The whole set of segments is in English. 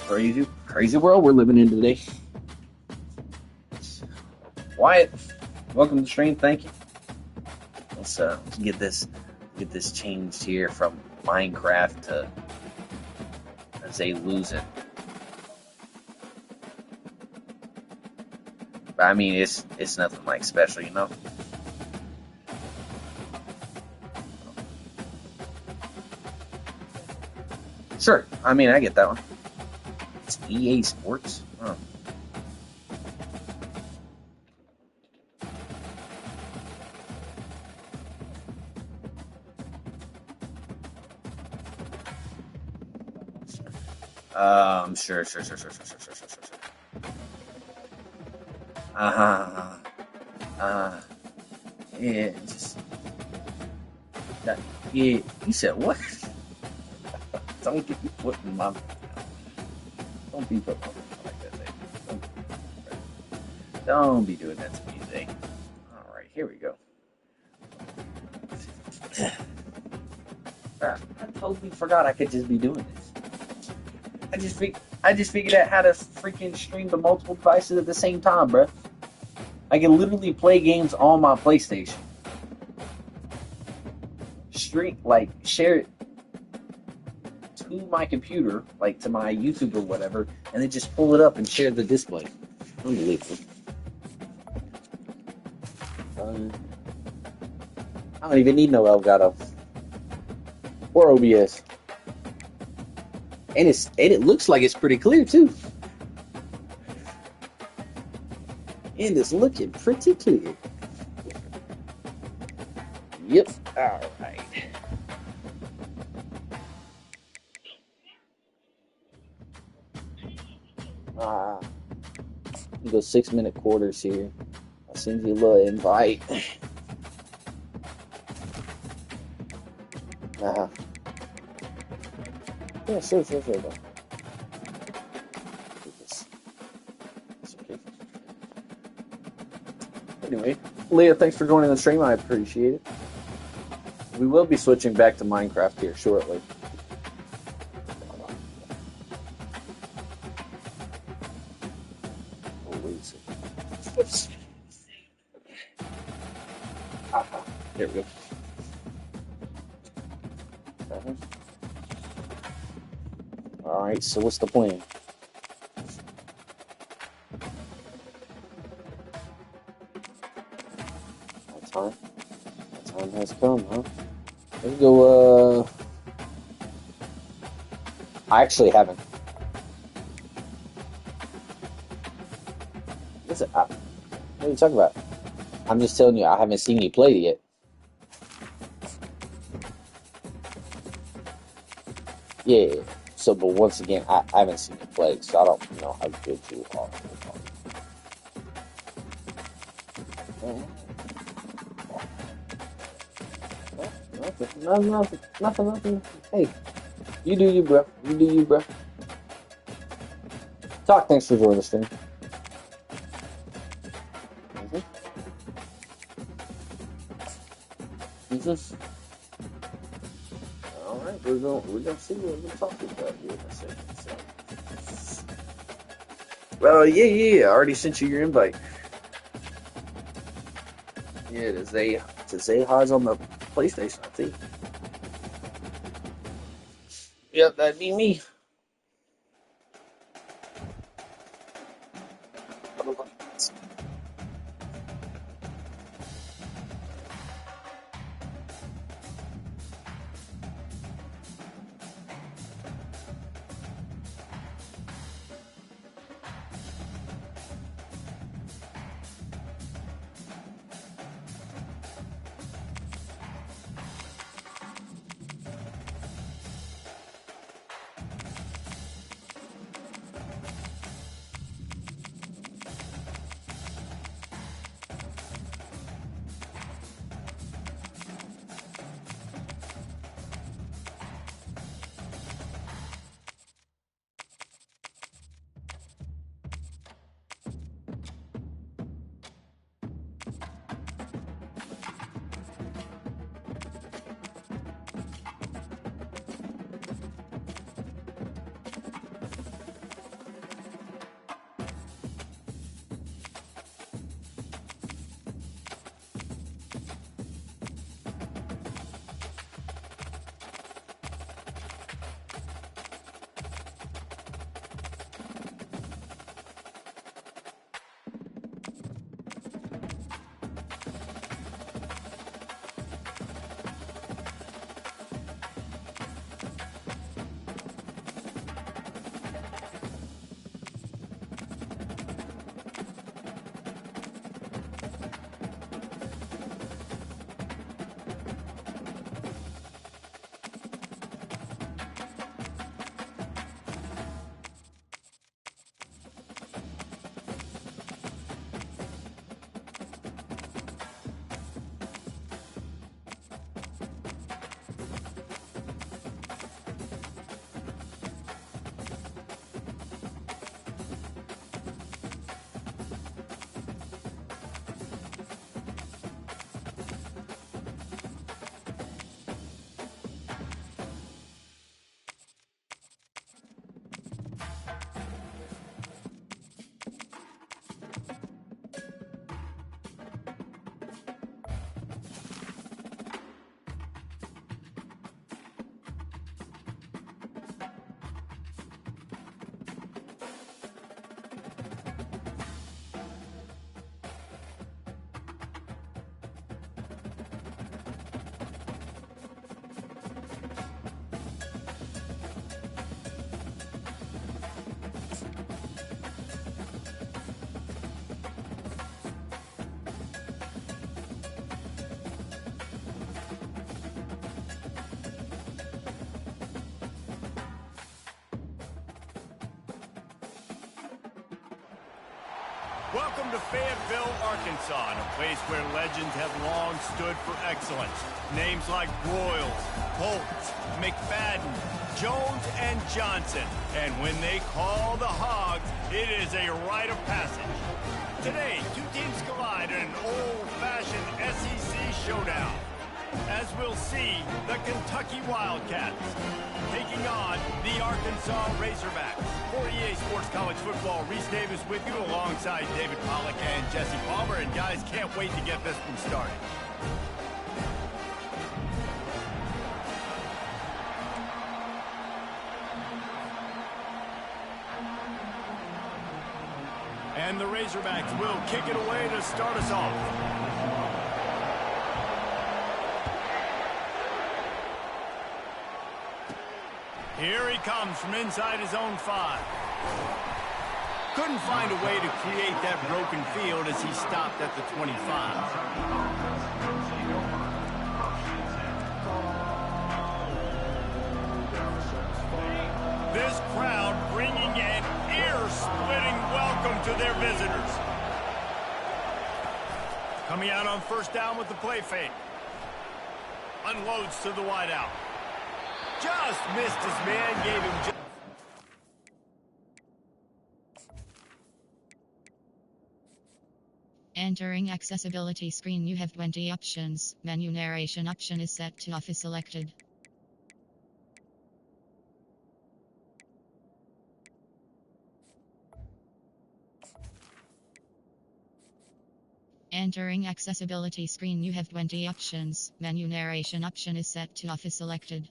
Crazy world we're living in today. Wyatt, welcome to the stream. Thank you. Let's get this changed here from Minecraft to Zay losing. But I mean, it's nothing like special, you know. Sure. I mean, I get that one. It's EA Sports. Huh. Sure. Yeah, just that. Yeah, you said what? Don't get me putting my. Don't be putting my like that. Don't be doing that to me today. All right, here we go. I totally forgot I could just be doing this. I just figured out how to freaking stream to multiple devices at the same time, bro. I can literally play games on my PlayStation. Share it to my computer, like to my YouTube or whatever, and then just pull it up and share the display. Unbelievable. I don't even need no Elgato or OBS. And it looks like it's pretty clear too. And it's looking pretty clear. Yep. All right. You go 6-minute quarters here. I'll send you a little invite. Yeah, sure. It's okay. Anyway, Leah, thanks for joining the stream. I appreciate it. We will be switching back to Minecraft here shortly. Oh, wait a second. Oops. There we go. All right, so what's the plan? My time has come, huh? Let's go, I actually haven't. What are you talking about? I'm just telling you, I haven't seen you play it yet. Yeah. So, but once again, I haven't seen you play, so I don't know how good you are. Nothing. Hey, you do you, bro. Talk. Thanks for joining the stream. All right, we're gonna see what we're talking about here in a second. So. Well, yeah. I already sent you your invite. Yeah, to Zayhodge on the PlayStation, I think. Yep, that'd be me. Welcome to Fayetteville, Arkansas, a place where legends have long stood for excellence. Names like Broyles, Holtz, McFadden, Jones, and Johnson. And when they call the Hogs, it is a rite of passage. Today, two teams collide in an old-fashioned SEC showdown. As we'll see, the Kentucky Wildcats taking on the Arkansas Razorbacks. For EA Sports College Football, Reese Davis with you alongside David Pollack and Jesse Palmer. And guys, can't wait to get this one started. And the Razorbacks will kick it away to start us off. Here he comes from inside his own 5. Couldn't find a way to create that broken field as he stopped at the 25. This crowd bringing an ear-splitting welcome to their visitors. Coming out on first down with the play fake. Unloads to the wideout. Just missed his man, gave him just... Entering accessibility screen, you have 20 options. Menu narration option is set to off is selected. Entering accessibility screen, you have 20 options. Menu narration option is set to off is selected.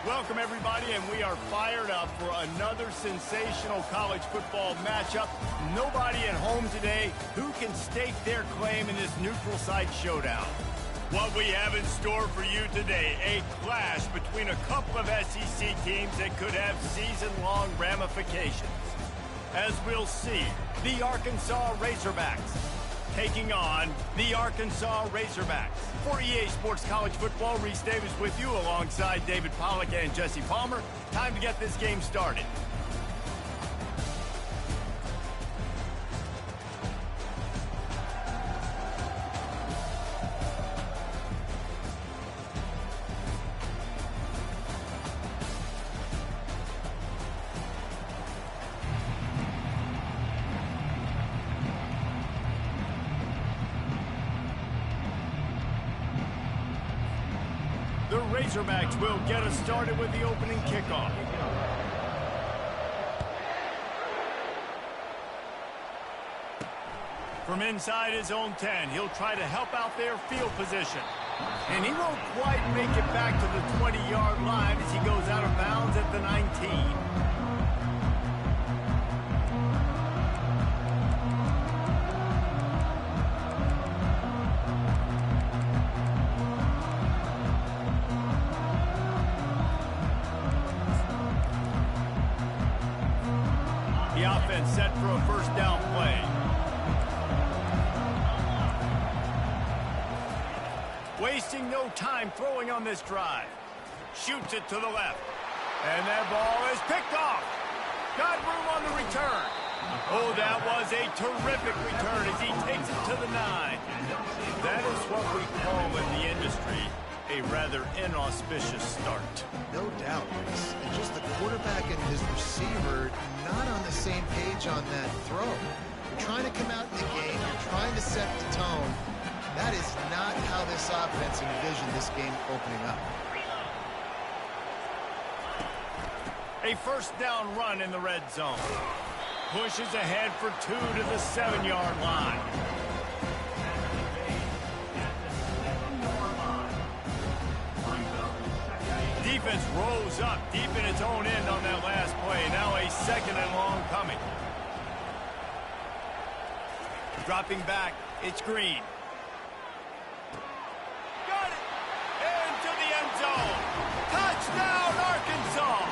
Welcome, everybody, and we are fired up for another sensational college football matchup. Nobody at home today who can stake their claim in this neutral site showdown. What we have in store for you today, a clash between a couple of SEC teams that could have season-long ramifications. As we'll see, the Arkansas Razorbacks taking on the Arkansas Razorbacks. For EA Sports College Football, Reese Davis with you alongside David Pollack and Jesse Palmer. Time to get this game started. The Razorbacks will get us started with the opening kickoff. From inside his own 10, he'll try to help out their field position. And he won't quite make it back to the 20-yard line as he goes out of bounds at the 19. The offense set for a first down play. Wasting no time throwing on this drive. Shoots it to the left. And that ball is picked off. Got room on the return. Oh, that was a terrific return as he takes it to the 9. That is what we call in the industry a rather inauspicious start. No doubt, Reese. And just the quarterback and his receiver not on the same page on that throw. You're trying to come out in the game. You're trying to set the tone. That is not how this offense envisioned this game opening up. A first down run in the red zone. Pushes ahead for 2 to the 7-yard line. Defense rose up deep in its own end on that last play. Now a second and long coming. Dropping back, it's Green. Got it! Into the end zone. Touchdown, Arkansas!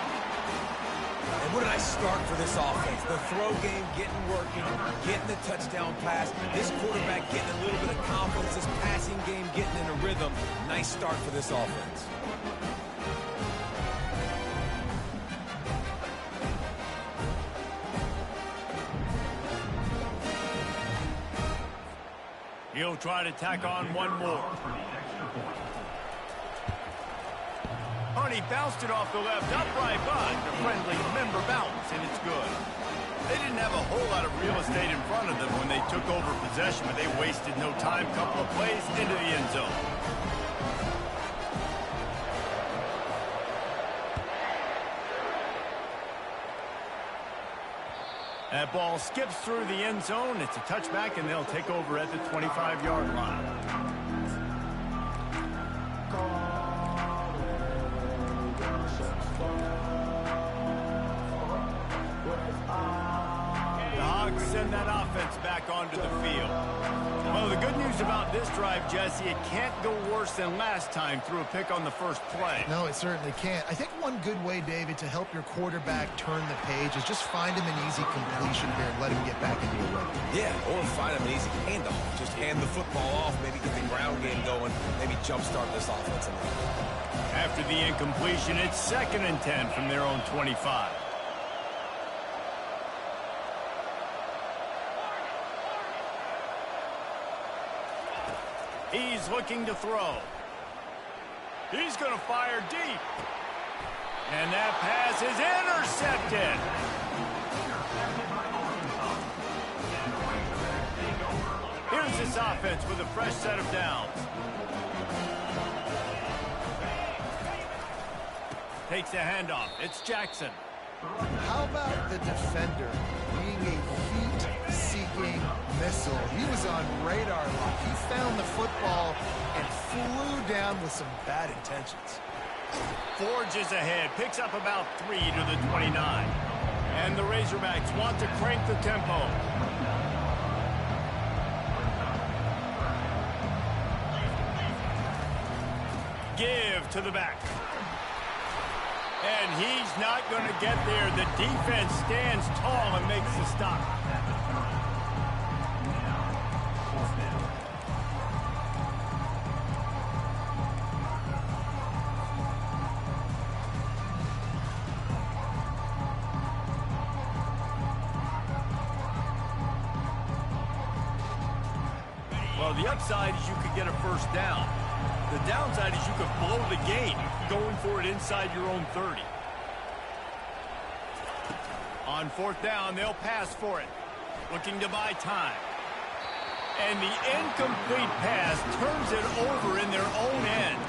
And what did I start for this offense? The throw game getting working, getting the touchdown pass. This quarterback getting a little bit of confidence. This passing game getting in a rhythm. Nice start for this offense. He'll try to tack on one more. Honey bounced it off the left upright, but the friendly member bounce, and it's good. They didn't have a whole lot of real estate in front of them when they took over possession, but they wasted no time. Couple of plays into the end zone. That ball skips through the end zone. It's a touchback, and they'll take over at the 25-yard line. The Hogs send that offense back onto the field. Well, the good news about this drive, Jesse, it can't go worse than last time through a pick on the first play. No, it certainly can't. I think one good way, David, to help your quarterback turn the page is just find him an easy completion here and let him get back into a rhythm. Yeah, or find him an easy handoff. Just hand the football off, maybe get the ground game going, maybe jumpstart this offense a little. After the incompletion, it's 2nd and 10 from their own 25. He's looking to throw. He's going to fire deep. And that pass is intercepted. Here's this offense with a fresh set of downs. Takes a handoff. It's Jackson. How about the defender being a heat-seeking missile? He was on radar lock. He found the football and flew down with some bad intentions. Forges ahead, picks up about 3 to the 29. And the Razorbacks want to crank the tempo. Give to the back. And he's not going to get there. The defense stands tall and makes the stop. Well, the upside is you could get a first down. The downside is you could blow the game going for it inside your own 30. On 4th down, they'll pass for it, looking to buy time. And the incomplete pass turns it over in their own end.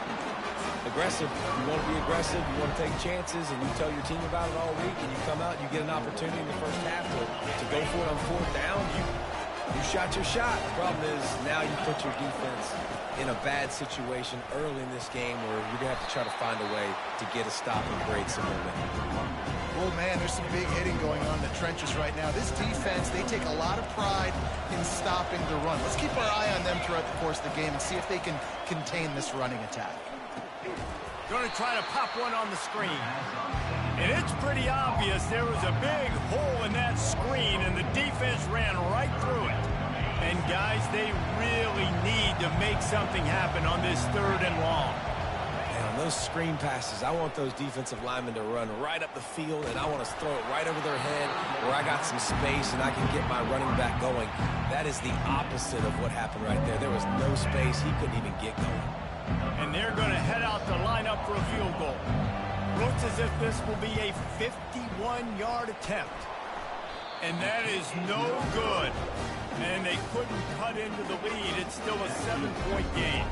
aggressive. You want to be aggressive. You want to take chances, and you tell your team about it all week, and you come out and you get an opportunity in the first half to go for it on fourth down. You shot your shot. The problem is now you put your defense in a bad situation early in this game where you're going to have to try to find a way to get a stop and create some momentum. Oh, man, there's some big hitting going on in the trenches right now. This defense, they take a lot of pride in stopping the run. Let's keep our eye on them throughout the course of the game and see if they can contain this running attack. Going to try to pop one on the screen. And it's pretty obvious there was a big hole in that screen, and the defense ran right through it. And, guys, they really need to make something happen on this 3rd and long. And on those screen passes, I want those defensive linemen to run right up the field, and I want to throw it right over their head where I got some space and I can get my running back going. That is the opposite of what happened right there. There was no space. He couldn't even get going. And they're going to head out to line up for a field goal. Looks as if this will be a 51-yard attempt. And that is no good. And they couldn't cut into the lead. It's still a 7-point game.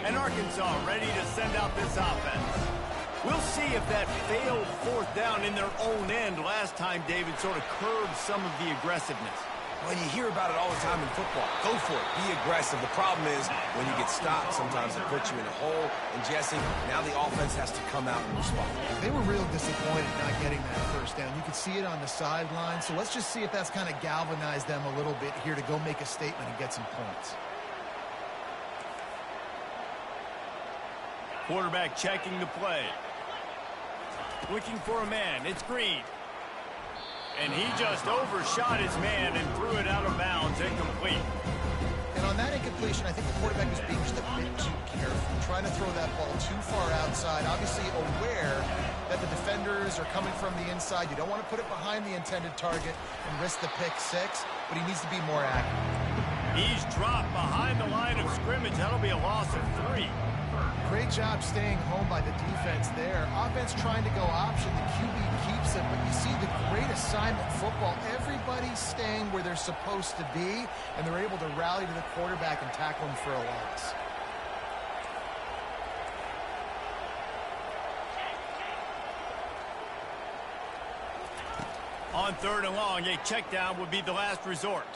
And Arkansas ready to send out this offense. We'll see if that failed fourth down in their own end last time, David, sort of curbed some of the aggressiveness. Well, you hear about it all the time in football. Go for it. Be aggressive. The problem is when you get stopped, sometimes it puts you in a hole. And, Jesse, now the offense has to come out and respond. They were real disappointed not getting that first down. You could see it on the sideline. So let's just see if that's kind of galvanized them a little bit here to go make a statement and get some points. Quarterback checking the play. Looking for a man. It's Green. And he just overshot his man and threw it out of bounds, incomplete. And on that incompletion, I think the quarterback was being just a bit too careful, trying to throw that ball too far outside, obviously aware that the defenders are coming from the inside. You don't want to put it behind the intended target and risk the pick six, but he needs to be more accurate. He's dropped behind the line of scrimmage. That'll be a loss of 3. Great job staying home by the defense there. Offense trying to go option. The QB keeps it, but you see the great assignment football. Everybody's staying where they're supposed to be, and they're able to rally to the quarterback and tackle him for a loss. On 3rd and long, a check down would be the last resort.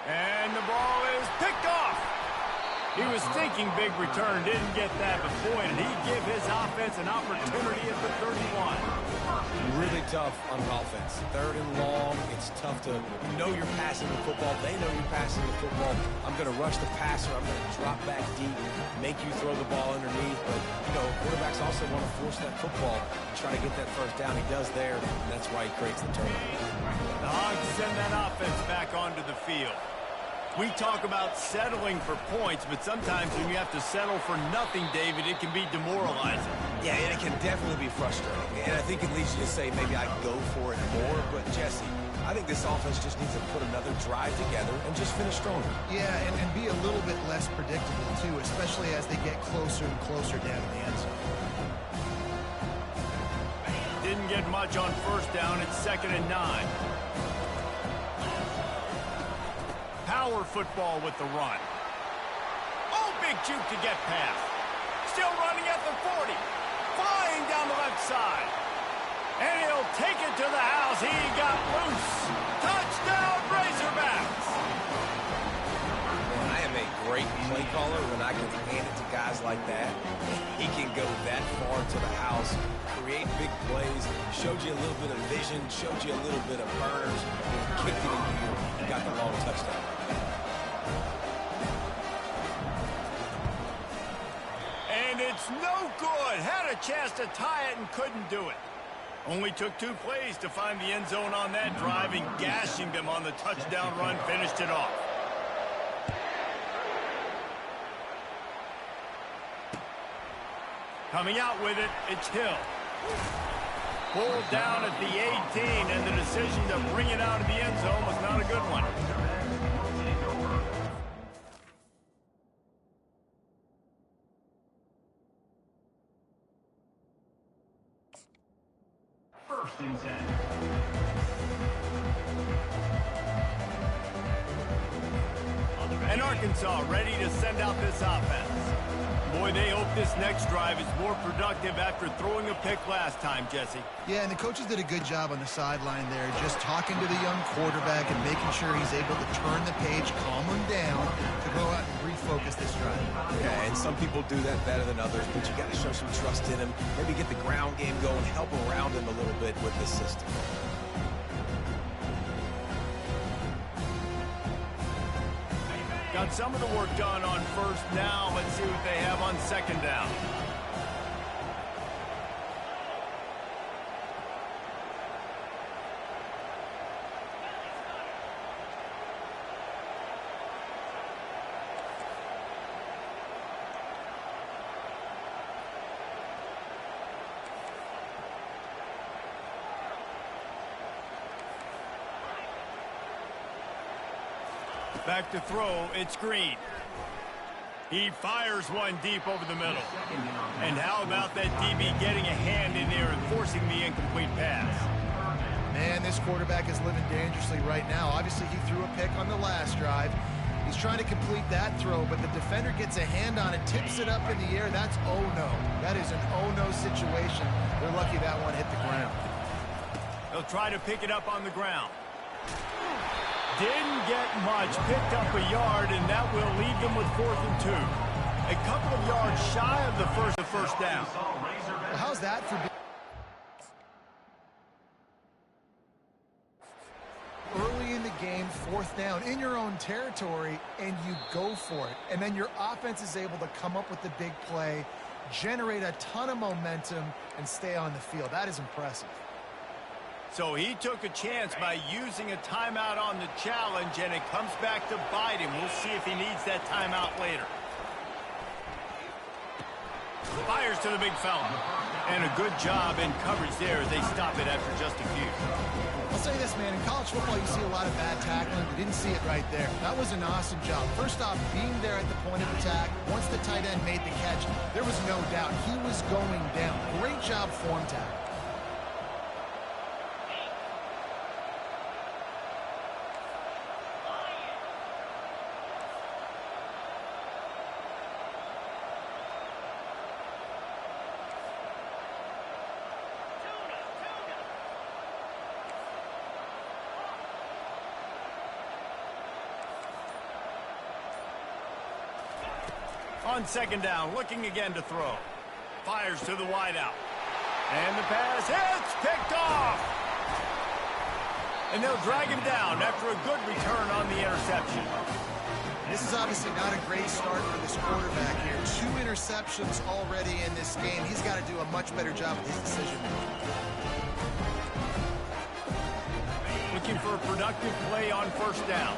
And the ball is picked off. He was thinking big return, didn't get that, but boy, did he give his offense an opportunity at the 31. Really tough on offense. 3rd and long, it's tough to, you know you're passing the football. They know you're passing the football. I'm going to rush the passer. I'm going to drop back deep, make you throw the ball underneath. But, you know, quarterbacks also want to force that football, try to get that first down. He does there, and that's why he creates the turnover. The Hogs send that offense back onto the field. We talk about settling for points, but sometimes when you have to settle for nothing, David, it can be demoralizing. Yeah, and it can definitely be frustrating. And I think it leads you to say maybe I can go for it more. But, Jesse, I think this offense just needs to put another drive together and just finish stronger. Yeah, and be a little bit less predictable, too, especially as they get closer and closer down in the end zone. Didn't get much on first down. It's 2nd and 9. Power football with the run. Oh, big juke to get past. Still running at the 40. Flying down the left side. And he'll take it to the house. He got loose. Touchdown, Razorbacks. Man, I am a great play caller when I can hand it to guys like that. He can go that far to the house, create big plays, showed you a little bit of vision, showed you a little bit of burners, and kicked it in here. You got the long touchdown. And it's no good. Had a chance to tie it and couldn't do it. Only took 2 plays to find the end zone on that drive, and gashing them on the touchdown run finished it off. Coming out with it, it's Hill. Pulled down at the 18, and the decision to bring it out of the end zone was not a good one. First and 10. And Arkansas ready to send out this offense. Boy, they hope this next drive is more productive after throwing a pick last time, Jesse. Yeah, and the coaches did a good job on the sideline there, just talking to the young quarterback and making sure he's able to turn the page, calm him down, to go out and refocus this drive. Yeah, and some people do that better than others, but you got to show some trust in him. Maybe get the ground game going, help around him a little bit with this system. Got some of the work done on first down. Let's see what they have on second down. Back to throw, it's Green. He fires one deep over the middle. And how about that DB getting a hand in there and forcing the incomplete pass? Man, this quarterback is living dangerously right now. Obviously, he threw a pick on the last drive. He's trying to complete that throw, but the defender gets a hand on it, tips it up in the air. That's oh-no. That is an oh-no situation. They're lucky that one hit the ground. They'll try to pick it up on the ground. Didn't get much, picked up a yard, and that will leave them with 4th and 2. A couple of yards shy of the first down. Well, how's that for early in the game, 4th down, in your own territory, and you go for it. And then your offense is able to come up with the big play, generate a ton of momentum, and stay on the field. That is impressive. So he took a chance by using a timeout on the challenge, and it comes back to bite him. We'll see if he needs that timeout later. Fires to the big fella. And a good job in coverage there as they stop it after just a few. I'll say this, man. In college football, you see a lot of bad tackling. You didn't see it right there. That was an awesome job. First off, being there at the point of attack. Once the tight end made the catch, there was no doubt he was going down. Great job form tackle. On second down, looking again to throw. Fires to the wideout. And the pass hits, picked off. And they'll drag him down after a good return on the interception. This is obviously not a great start for this quarterback here. 2 interceptions already in this game. He's got to do a much better job with his decision making. Looking for a productive play on first down.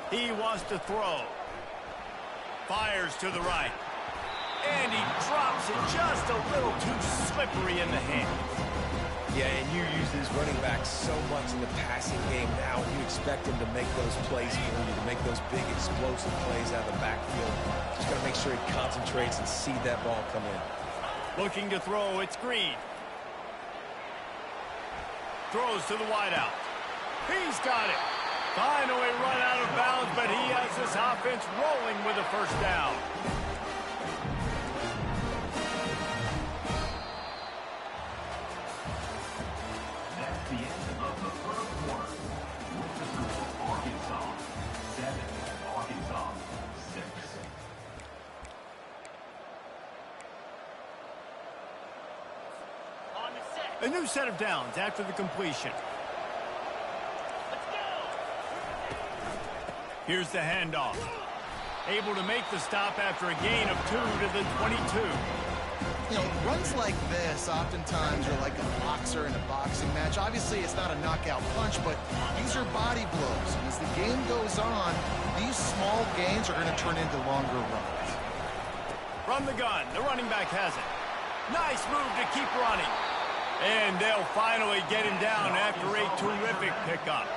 He wants to throw. Fires to the right. And he drops it just a little too slippery in the hands. Yeah, and you use these running backs so much in the passing game now. You expect him to make those plays for you, to make those big explosive plays out of the backfield. Just got to make sure he concentrates and see that ball come in. Looking to throw, it's Green. Throws to the wideout. He's got it. Finally run out of bounds, but he has this offense rolling with a first down. That's the end of the first quarter. Arkansas 7, Arkansas 6. A new set of downs after the completion. Here's the handoff. Able to make the stop after a gain of 2 to the 22. You know, runs like this oftentimes are like a boxer in a boxing match. Obviously, it's not a knockout punch, but these are body blows. And as the game goes on, these small gains are going to turn into longer runs. From the gun, the running back has it. Nice move to keep running. And they'll finally get him down after a terrific pickup.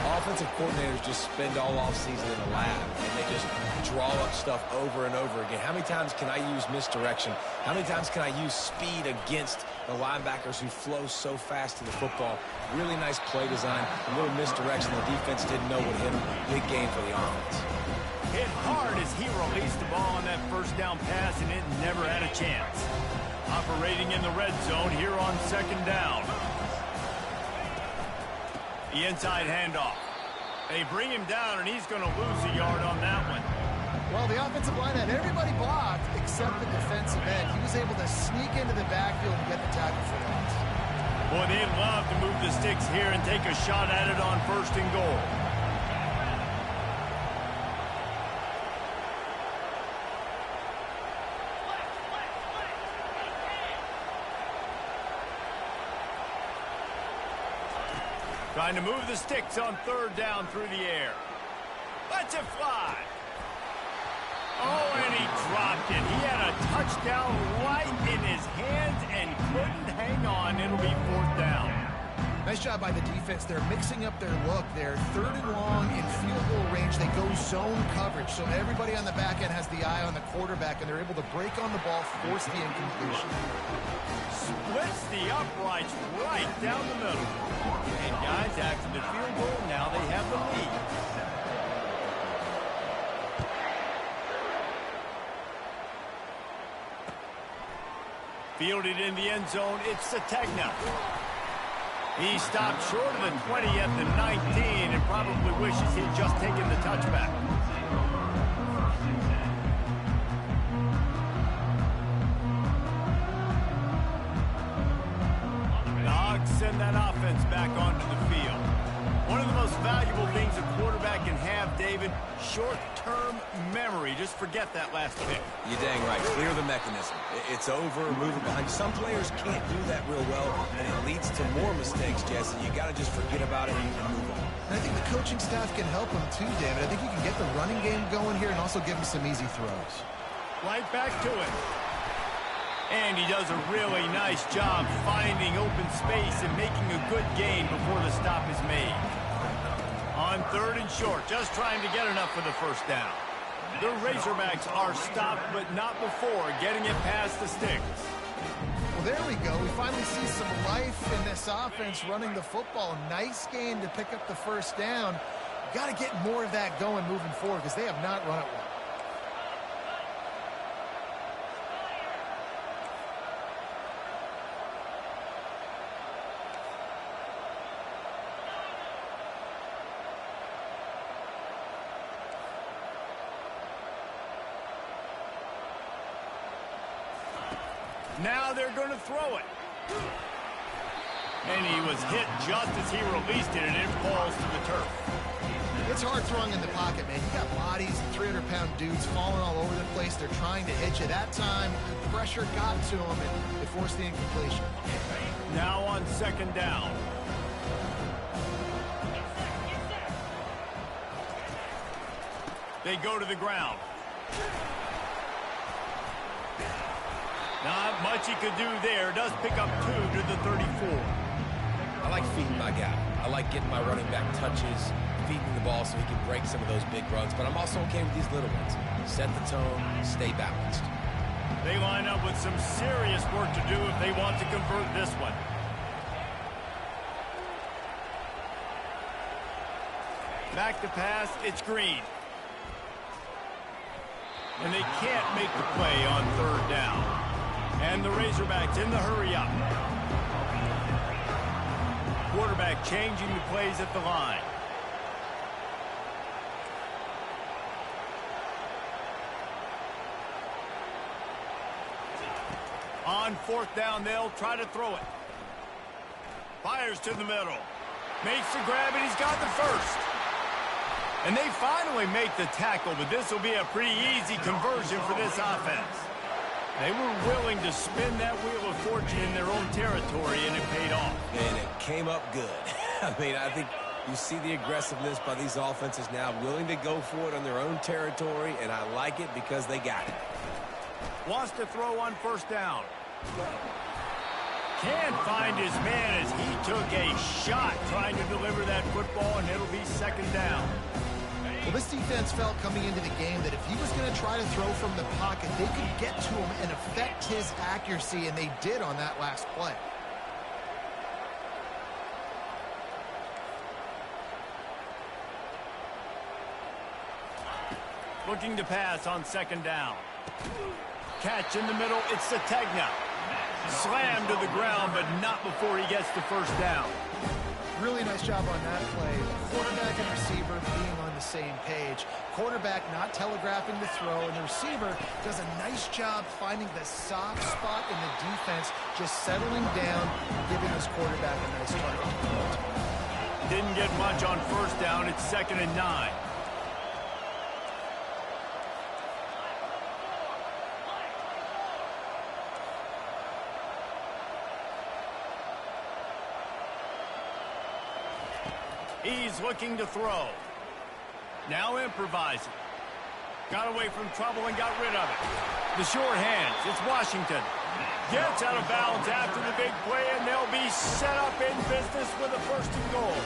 Offensive coordinators just spend all offseason in a lab, and they just draw up stuff over and over again. How many times can I use misdirection? How many times can I use speed against The linebackers who flow so fast to the football. Really nice play design. A little misdirection. The defense didn't know what hit him. Big gain for the offense. Hit hard as he released the ball on that first down pass, and it never had a chance. Operating in the red zone here on second down. The inside handoff. They bring him down, and he's going to lose a yard on that one. Well, the offensive line had everybody blocked except the defensive end. He was able to sneak into the backfield and get the tackle for loss. Boy, they'd love to move the sticks here and take a shot at it on first and goal. Trying to move the sticks on third down through the air. Lets it fly. Oh, and he dropped it. He had a touchdown right in his hands and couldn't hang on. It'll be fourth down. Nice job by the defense. They're mixing up their look. They're third and long in field goal range. They go zone coverage, so everybody on the back end has the eye on the quarterback, and they're able to break on the ball, force the incompletion. Splits the uprights right down the middle. And guys, after the field goal, now they have the lead. Fielded in the end zone, it's Zayhodge. He stopped short of the 20 at the 19 and probably wishes he'd just taken the touchback. Dogs send that offense back onto the field. One of the most valuable things a quarterback can have, David, short-term memory. Just forget that last pick. You're dang right. Clear the mechanism. It's over, move it behind. Some players can't do that real well, and it leads to more mistakes, Jesse. You got to just forget about it and move on. And I think the coaching staff can help him too, David. I think you can get the running game going here and also give him some easy throws. Right back to it. And he does a really nice job finding open space and making a good gain before the stop is made. On third and short, just trying to get enough for the first down. The Razorbacks are stopped, but not before getting it past the sticks. Well, there we go. We finally see some life in this offense running the football. Nice gain to pick up the first down. Got to get more of that going moving forward because they have not run it well. Now they're going to throw it. And he was hit just as he released it, and it falls to the turf. It's hard throwing in the pocket, man. You got bodies, 300-pound dudes falling all over the place. They're trying to hit you. That time, the pressure got to them, and they forced the incompletion. Now on second down. They go to the ground. Not much he could do there. Does pick up 2 to the 34. I like feeding my guy. I like getting my running back touches, feeding the ball so he can break some of those big runs. But I'm also okay with these little ones. Set the tone, stay balanced. They line up with some serious work to do if they want to convert this one. Back to pass, it's Green. And they can't make the play on third down. And the Razorbacks in the hurry up. Quarterback changing the plays at the line. On fourth down, they'll try to throw it. Fires to the middle. Makes the grab, and he's got the first. And they finally make the tackle, but this will be a pretty easy conversion for this offense. They were willing to spin that wheel of fortune in their own territory, and it paid off. And it came up good. I mean, I think you see the aggressiveness by these offenses now, willing to go for it on their own territory, and I like it because they got it. Wants to throw on first down. Can't find his man as he took a shot trying to deliver that football, and it'll be second down. Well, this defense felt coming into the game that if he was going to try to throw from the pocket, they could get to him and affect his accuracy, and they did on that last play. Looking to pass on second down. Catch in the middle, it's Zayhodge. Slammed to the ground, but not before he gets the first down. Really nice job on that play. Quarterback and receiver being on the same page. Quarterback not telegraphing the throw, and the receiver does a nice job finding the soft spot in the defense, just settling down, giving his quarterback a nice target to throw to. Didn't get much on first down, it's 2nd and 9. He's looking to throw. Now improvising. Got away from trouble and got rid of it. The short hands, it's Washington. Gets out of bounds after the big play, and they'll be set up in business with a 1st and goal.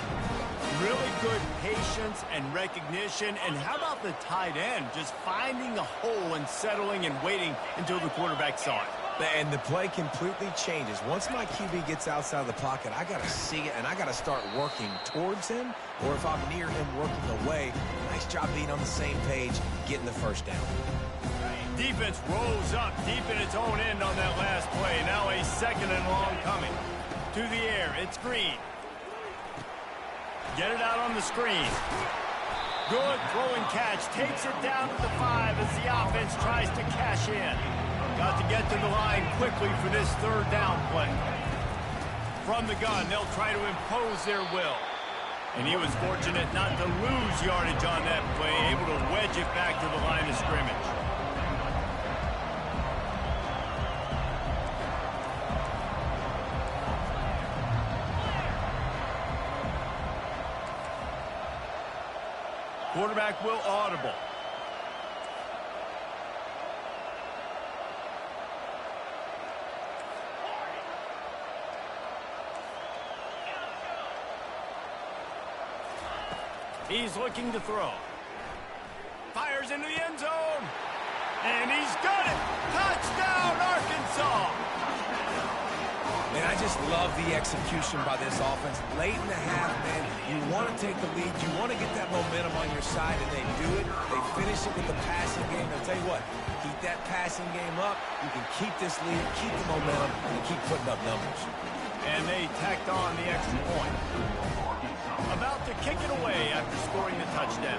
Really good patience and recognition. And how about the tight end just finding a hole and settling and waiting until the quarterback saw it? And the play completely changes. Once my QB gets outside of the pocket, I got to see it, and I got to start working towards him, or if I'm near him, working away. Nice job being on the same page, getting the first down. Defense rose up deep in its own end on that last play. Now a 2nd and long coming. To the air, it's Green. Get it out on the screen. Good throwing catch. Takes it down to the 5 as the offense tries to cash in. Got to get to the line quickly for this 3rd down play. From the gun, they'll try to impose their will. And he was fortunate not to lose yardage on that play, able to wedge it back to the line of scrimmage. Quarterback will audible. He's looking to throw. Fires into the end zone. And he's got it. Touchdown, Arkansas. Man, I just love the execution by this offense. Late in the half, man, you want to take the lead. You want to get that momentum on your side, and they do it. They finish it with the passing game. I'll tell you what, keep that passing game up. You can keep this lead, keep the momentum, and keep putting up numbers. And they tacked on the extra point. About to kick it away after scoring the touchdown.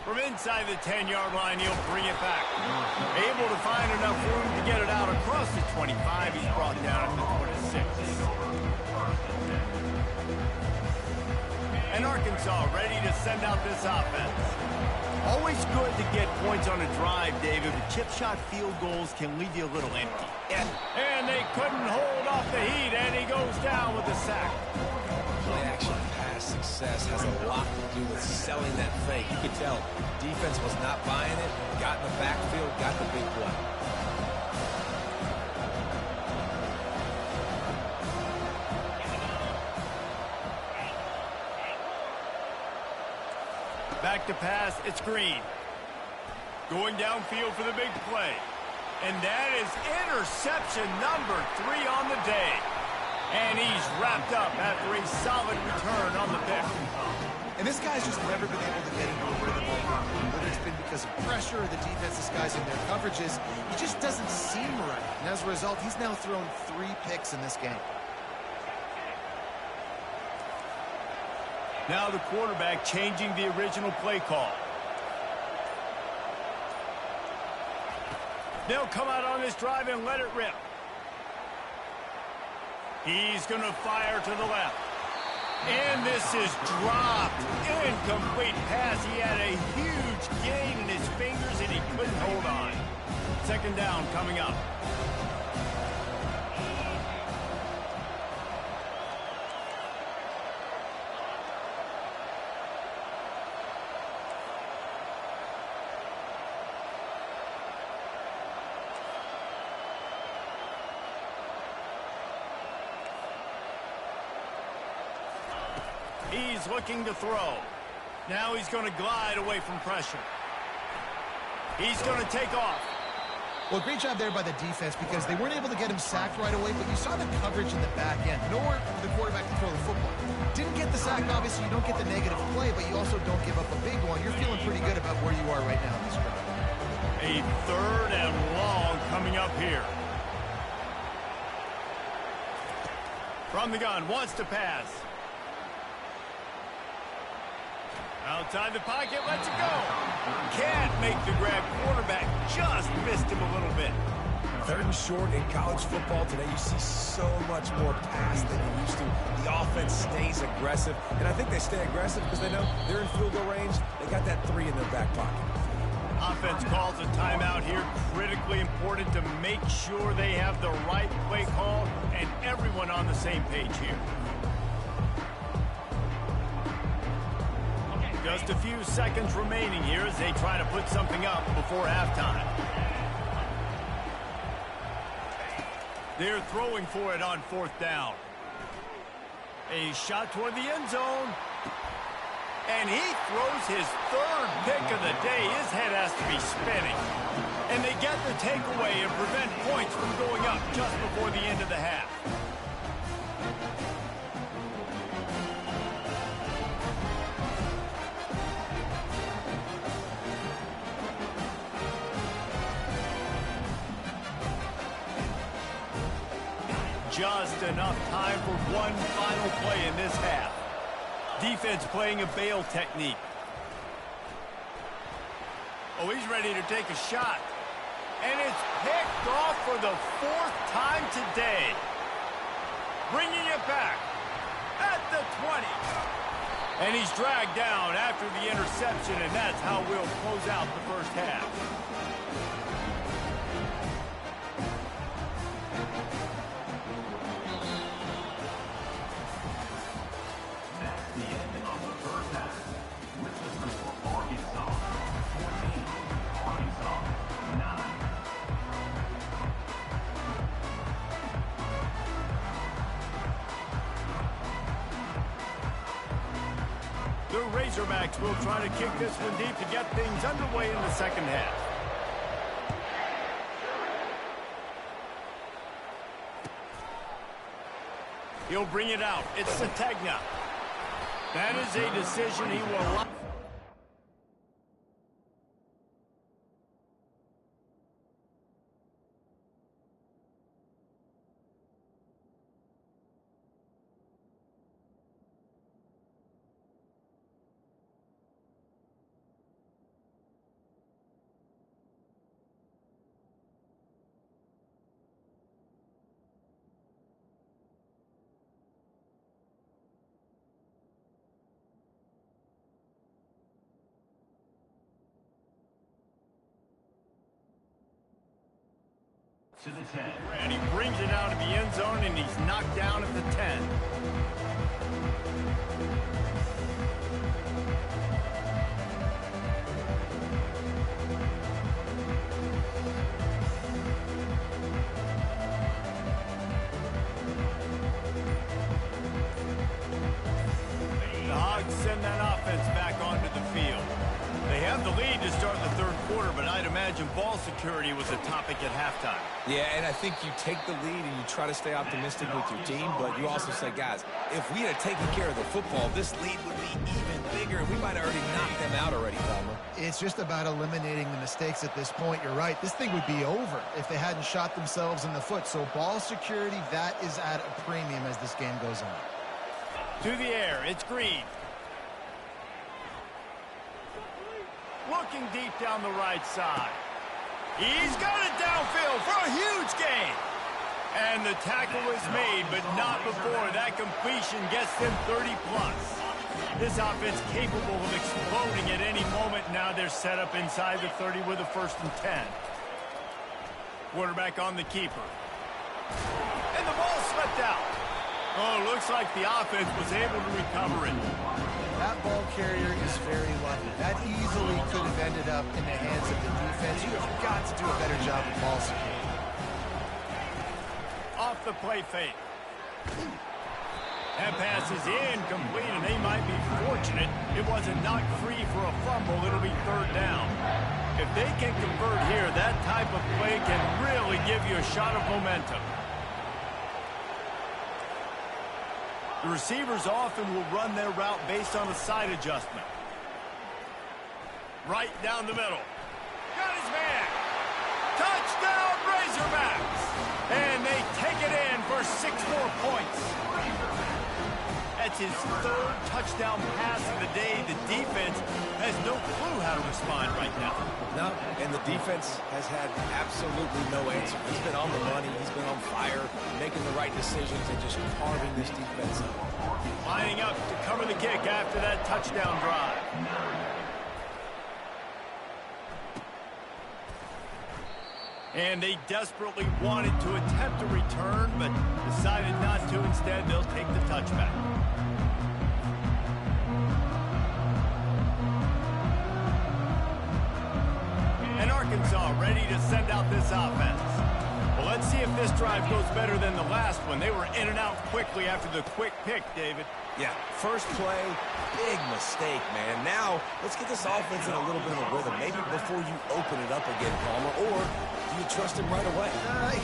From inside the 10-yard line, he'll bring it back. Able to find enough room to get it out across the 25. He's brought down at the 26. And Arkansas ready to send out this offense. Always good to get points on a drive, David, but chip shot field goals can leave you a little empty. And they couldn't hold off the heat, and he goes down with the sack. Play action pass success has a lot to do with selling that fake. You could tell defense was not buying it, got in the backfield, got the big play. Back to pass, it's Green. Going downfield for the big play. And that is interception number 3 on the day. And he's wrapped up after a solid return on the pick. And this guy's just never been able to get into a rhythm all game. Whether it's been because of pressure or the defense disguising their coverages, he just doesn't seem right. And as a result, he's now thrown 3 picks in this game. Now the quarterback changing the original play call. They'll come out on this drive and let it rip. He's going to fire to the left. And this is dropped. Incomplete pass. He had a huge gain in his fingers and he couldn't hold on. 2nd down coming up. is looking to throw. Now he's going to glide away from pressure. He's going to take off. Well, great job there by the defense because they weren't able to get him sacked right away, but you saw the coverage in the back end. Nowhere for the quarterback to throw the football. Didn't get the sack, obviously. You don't get the negative play, but you also don't give up a big one. You're feeling pretty good about where you are right now in this drive. A 3rd and long coming up here. From the gun, wants to pass. Outside the pocket, lets it go. Can't make the grab. Quarterback just missed him a little bit. 3rd and short in college football today. You see so much more pass than you used to. The offense stays aggressive, and I think they stay aggressive because they know they're in field goal range. They got that 3 in their back pocket. Offense calls a timeout here. Critically important to make sure they have the right play call and everyone on the same page here. Just a few seconds remaining here as they try to put something up before halftime. They're throwing for it on 4th down. A shot toward the end zone. And he throws his 3rd pick of the day. His head has to be spinning. And they get the takeaway and prevent points from going up just before the end of the half. Just enough time for one final play in this half. Defense playing a bail technique. Oh, he's ready to take a shot. And it's picked off for the 4th time today. Bringing it back at the 20. And he's dragged down after the interception, and that's how we'll close out the first half. The Razorbacks will try to kick this one deep to get things underway in the second half. He'll bring it out. It's Sategna. That is a decision he will lock. To the 10. And he brings it out of the end zone, and he's knocked down at the 10. The Hogs send that offense back onto the field. They have the lead to start the 3rd quarter, but I'd imagine ball security was a topic at halftime. Yeah, and I think you take the lead and you try to stay optimistic with your team, but you also say, guys, if we had taken care of the football, this lead would be even bigger, and we might have already knocked them out already, Palmer. It's just about eliminating the mistakes at this point. You're right. This thing would be over if they hadn't shot themselves in the foot. So ball security, that is at a premium as this game goes on. To the air, it's Green. Looking deep down the right side. He's got it downfield for a huge gain. And the tackle is made, but not before that completion gets them 30-plus. This offense capable of exploding at any moment. Now they're set up inside the 30 with a 1st and 10. Quarterback on the keeper. And the ball slipped out. Oh, looks like the offense was able to recover it. That ball carrier is very lucky. That easily could have ended up in the hands of the defense. You have got to do a better job of ball security. Off the play fake. That pass is incomplete, and they might be fortunate it wasn't knocked free for a fumble. It'll be third down. If they can convert here, that type of play can really give you a shot of momentum. The receivers often will run their route based on a side adjustment. Right down the middle. Got his man. Touchdown, Razorbacks! And they take it in for 6 more points. That's his third touchdown pass of the day. The defense has no clue how to respond right now. No, and the defense has had absolutely no answer. He's been on the money. He's been on fire, making the right decisions and just carving this defense up. Lining up to cover the kick after that touchdown drive. And they desperately wanted to attempt a return, but decided not to. Instead, they'll take the touchback. And Arkansas ready to send out this offense. Well, let's see if this drive goes better than the last one. They were in and out quickly after the quick pick, David. Yeah, first play, big mistake, man. Now, let's get this offense in a little bit of a rhythm. Maybe before you open it up again, Palmer, or do you trust him right away?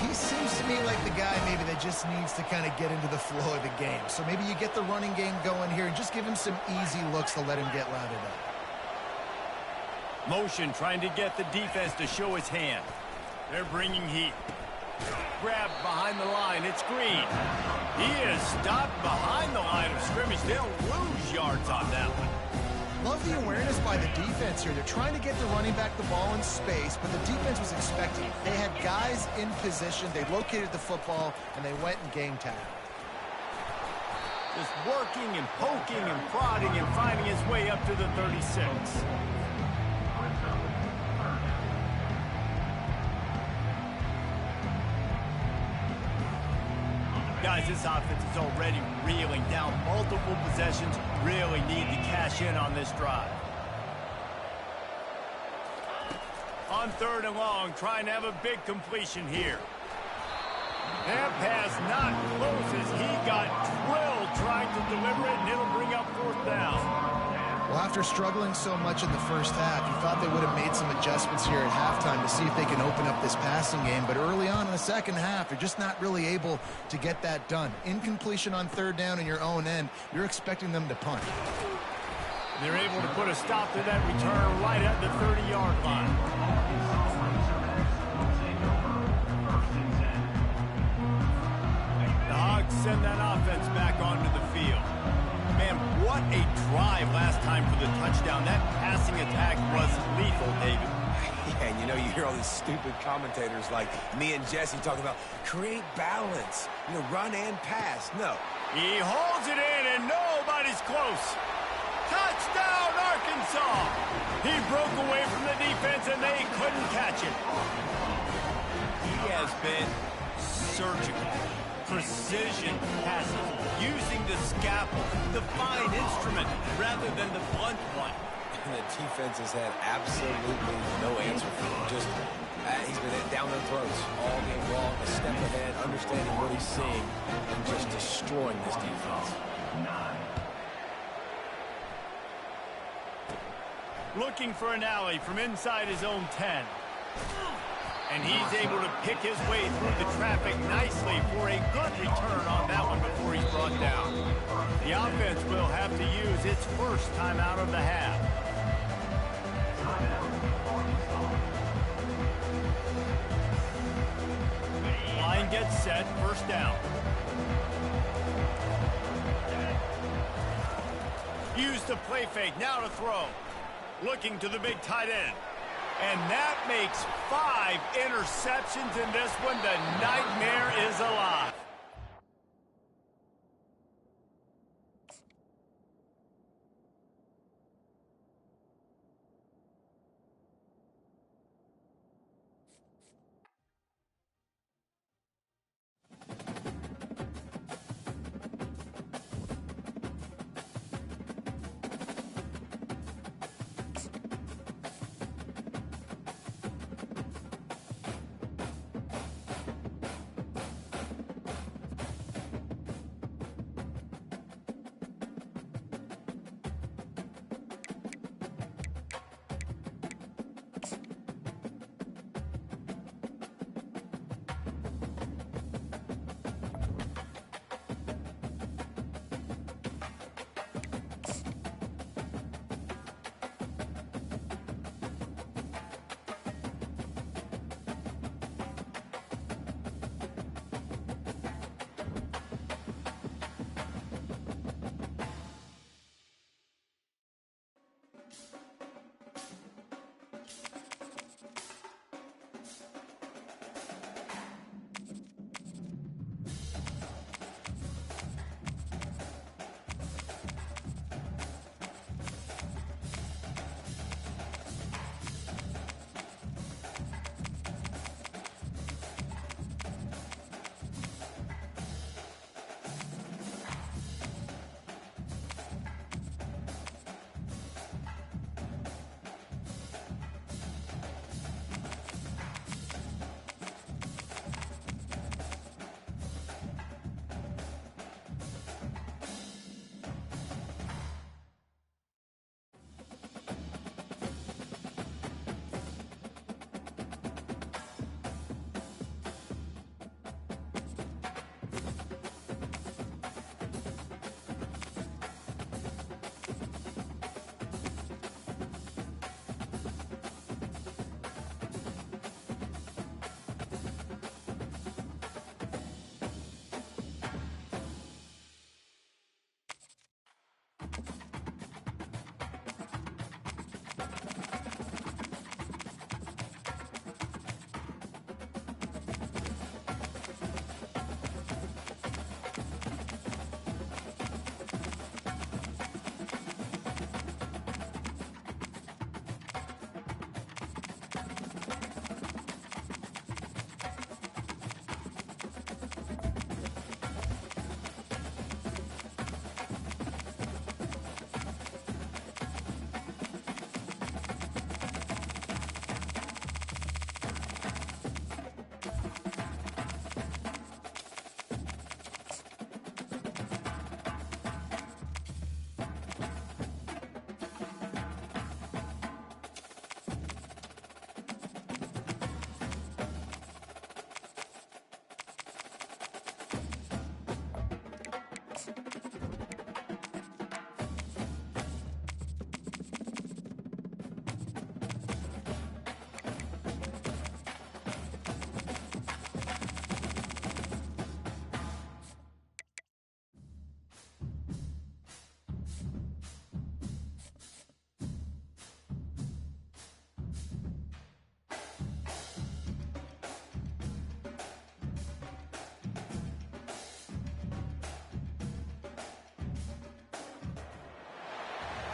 He seems to me like the guy maybe that just needs to kind of get into the flow of the game. So maybe you get the running game going here and just give him some easy looks to let him get routed up. Motion trying to get the defense to show his hand. They're bringing heat. Grabbed behind the line. It's Green. He is stopped behind the line of scrimmage. They'll lose yards on that one. Love the awareness by the defense here. They're trying to get the running back the ball in space, but the defense was expecting it. They had guys in position. They located the football, and they went and game tagged. Just working and poking and prodding and finding his way up to the 36. Guys, this offense is already reeling down multiple possessions. Really need to cash in on this drive. On 3rd and long, trying to have a big completion here. That pass not close as he got drilled trying to deliver it, and it'll bring up 4th down. Well, after struggling so much in the first half, you thought they would have made some adjustments here at halftime to see if they can open up this passing game. But early on in the second half, they're just not really able to get that done. Incompletion on 3rd down in your own end, you're expecting them to punt. They're able to put a stop to that return right at the 30-yard line. The Hogs send that offense back onto the field. Man, what a drive last time for the touchdown. That passing attack was lethal, David. Yeah, and you know, you hear all these stupid commentators like me and Jesse talking about create balance, run and pass. No. He holds it in, and nobody's close. Touchdown, Arkansas! He broke away from the defense, and they couldn't catch it. He has been surgical. Precision passes, using the scalpel, the fine instrument, rather than the blunt one. And the defense has had absolutely no answer for him. Just, he's been down their throats all game long, a step ahead, understanding what he's seeing, and just destroying this defense. Looking for an alley from inside his own 10. And he's able to pick his way through the traffic nicely for a good return on that one before he's brought down. The offense will have to use its first timeout of the half. Line gets set, 1st down. Use the play fake, now to throw. Looking to the big tight end. And that makes 5 interceptions in this one. The nightmare is alive.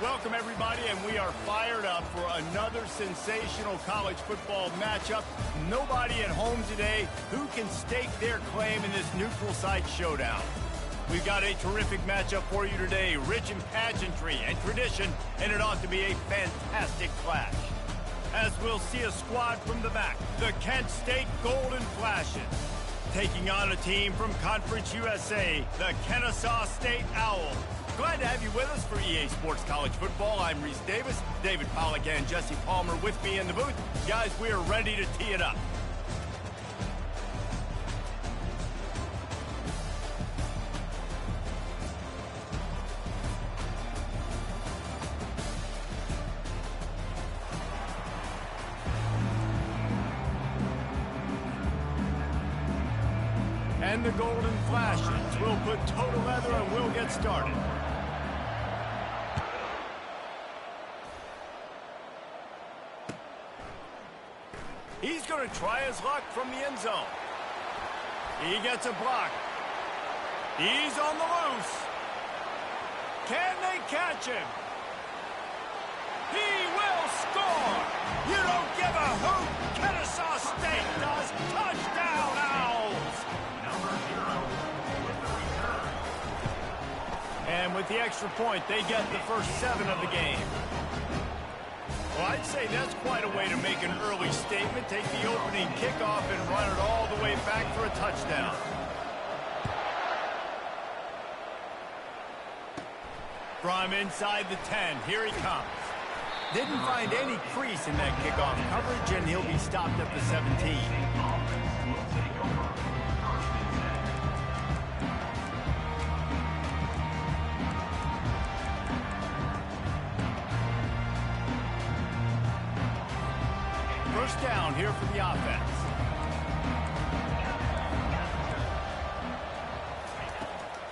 Welcome, everybody, and we are fired up for another sensational college football matchup. Nobody at home today who can stake their claim in this neutral site showdown. We've got a terrific matchup for you today, rich in pageantry and tradition, and it ought to be a fantastic clash. As we'll see a squad from the back, the Kent State Golden Flashes, taking on a team from Conference USA, the Kennesaw State Owls. Glad to have you with us for EA Sports College Football. I'm Reese Davis, David Pollack and Jesse Palmer with me in the booth. Guys, we are ready to tee it up. And the Golden Flashes will put total leather and we'll get started. He's going to try his luck from the end zone. He gets a block. He's on the loose. Can they catch him? He will score. You don't give a hoot. Kennesaw State does. Touchdown, Owls. And with the extra point, they get the first 7 of the game. Well, I'd say that's quite a way to make an early statement. Take the opening kickoff and run it all the way back for a touchdown. From inside the 10, here he comes. Didn't find any crease in that kickoff coverage, and he'll be stopped at the 17. First down here for the offense.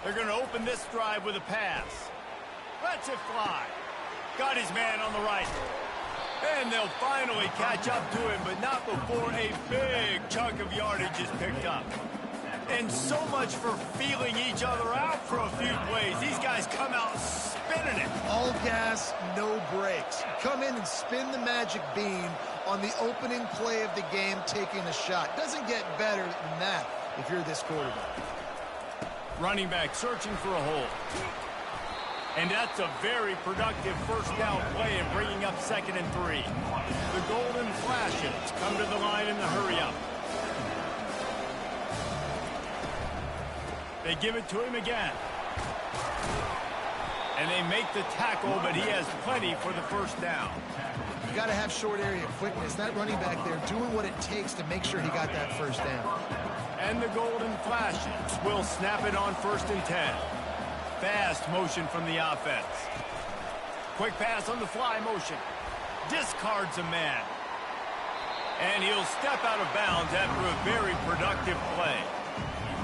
They're going to open this drive with a pass. Lets it fly. Got his man on the right. And they'll finally catch up to him, but not before a big chunk of yardage is picked up. And so much for feeling each other out for a few plays. These guys come out spinning it. All gas, no brakes. Come in and spin the magic bean on the opening play of the game, taking a shot. Doesn't get better than that if you're this quarterback. Running back searching for a hole. And that's a very productive first down play in bringing up 2nd and 3. The golden flashes come to the line in the hurry-up. They give it to him again. And they make the tackle, but he has plenty for the first down. You got to have short area quickness. That running back there doing what it takes to make sure he got that first down. And the golden flashes will snap it on 1st and 10. Fast motion from the offense. Quick pass on the fly motion. Discards a man. And he'll step out of bounds after a very productive play.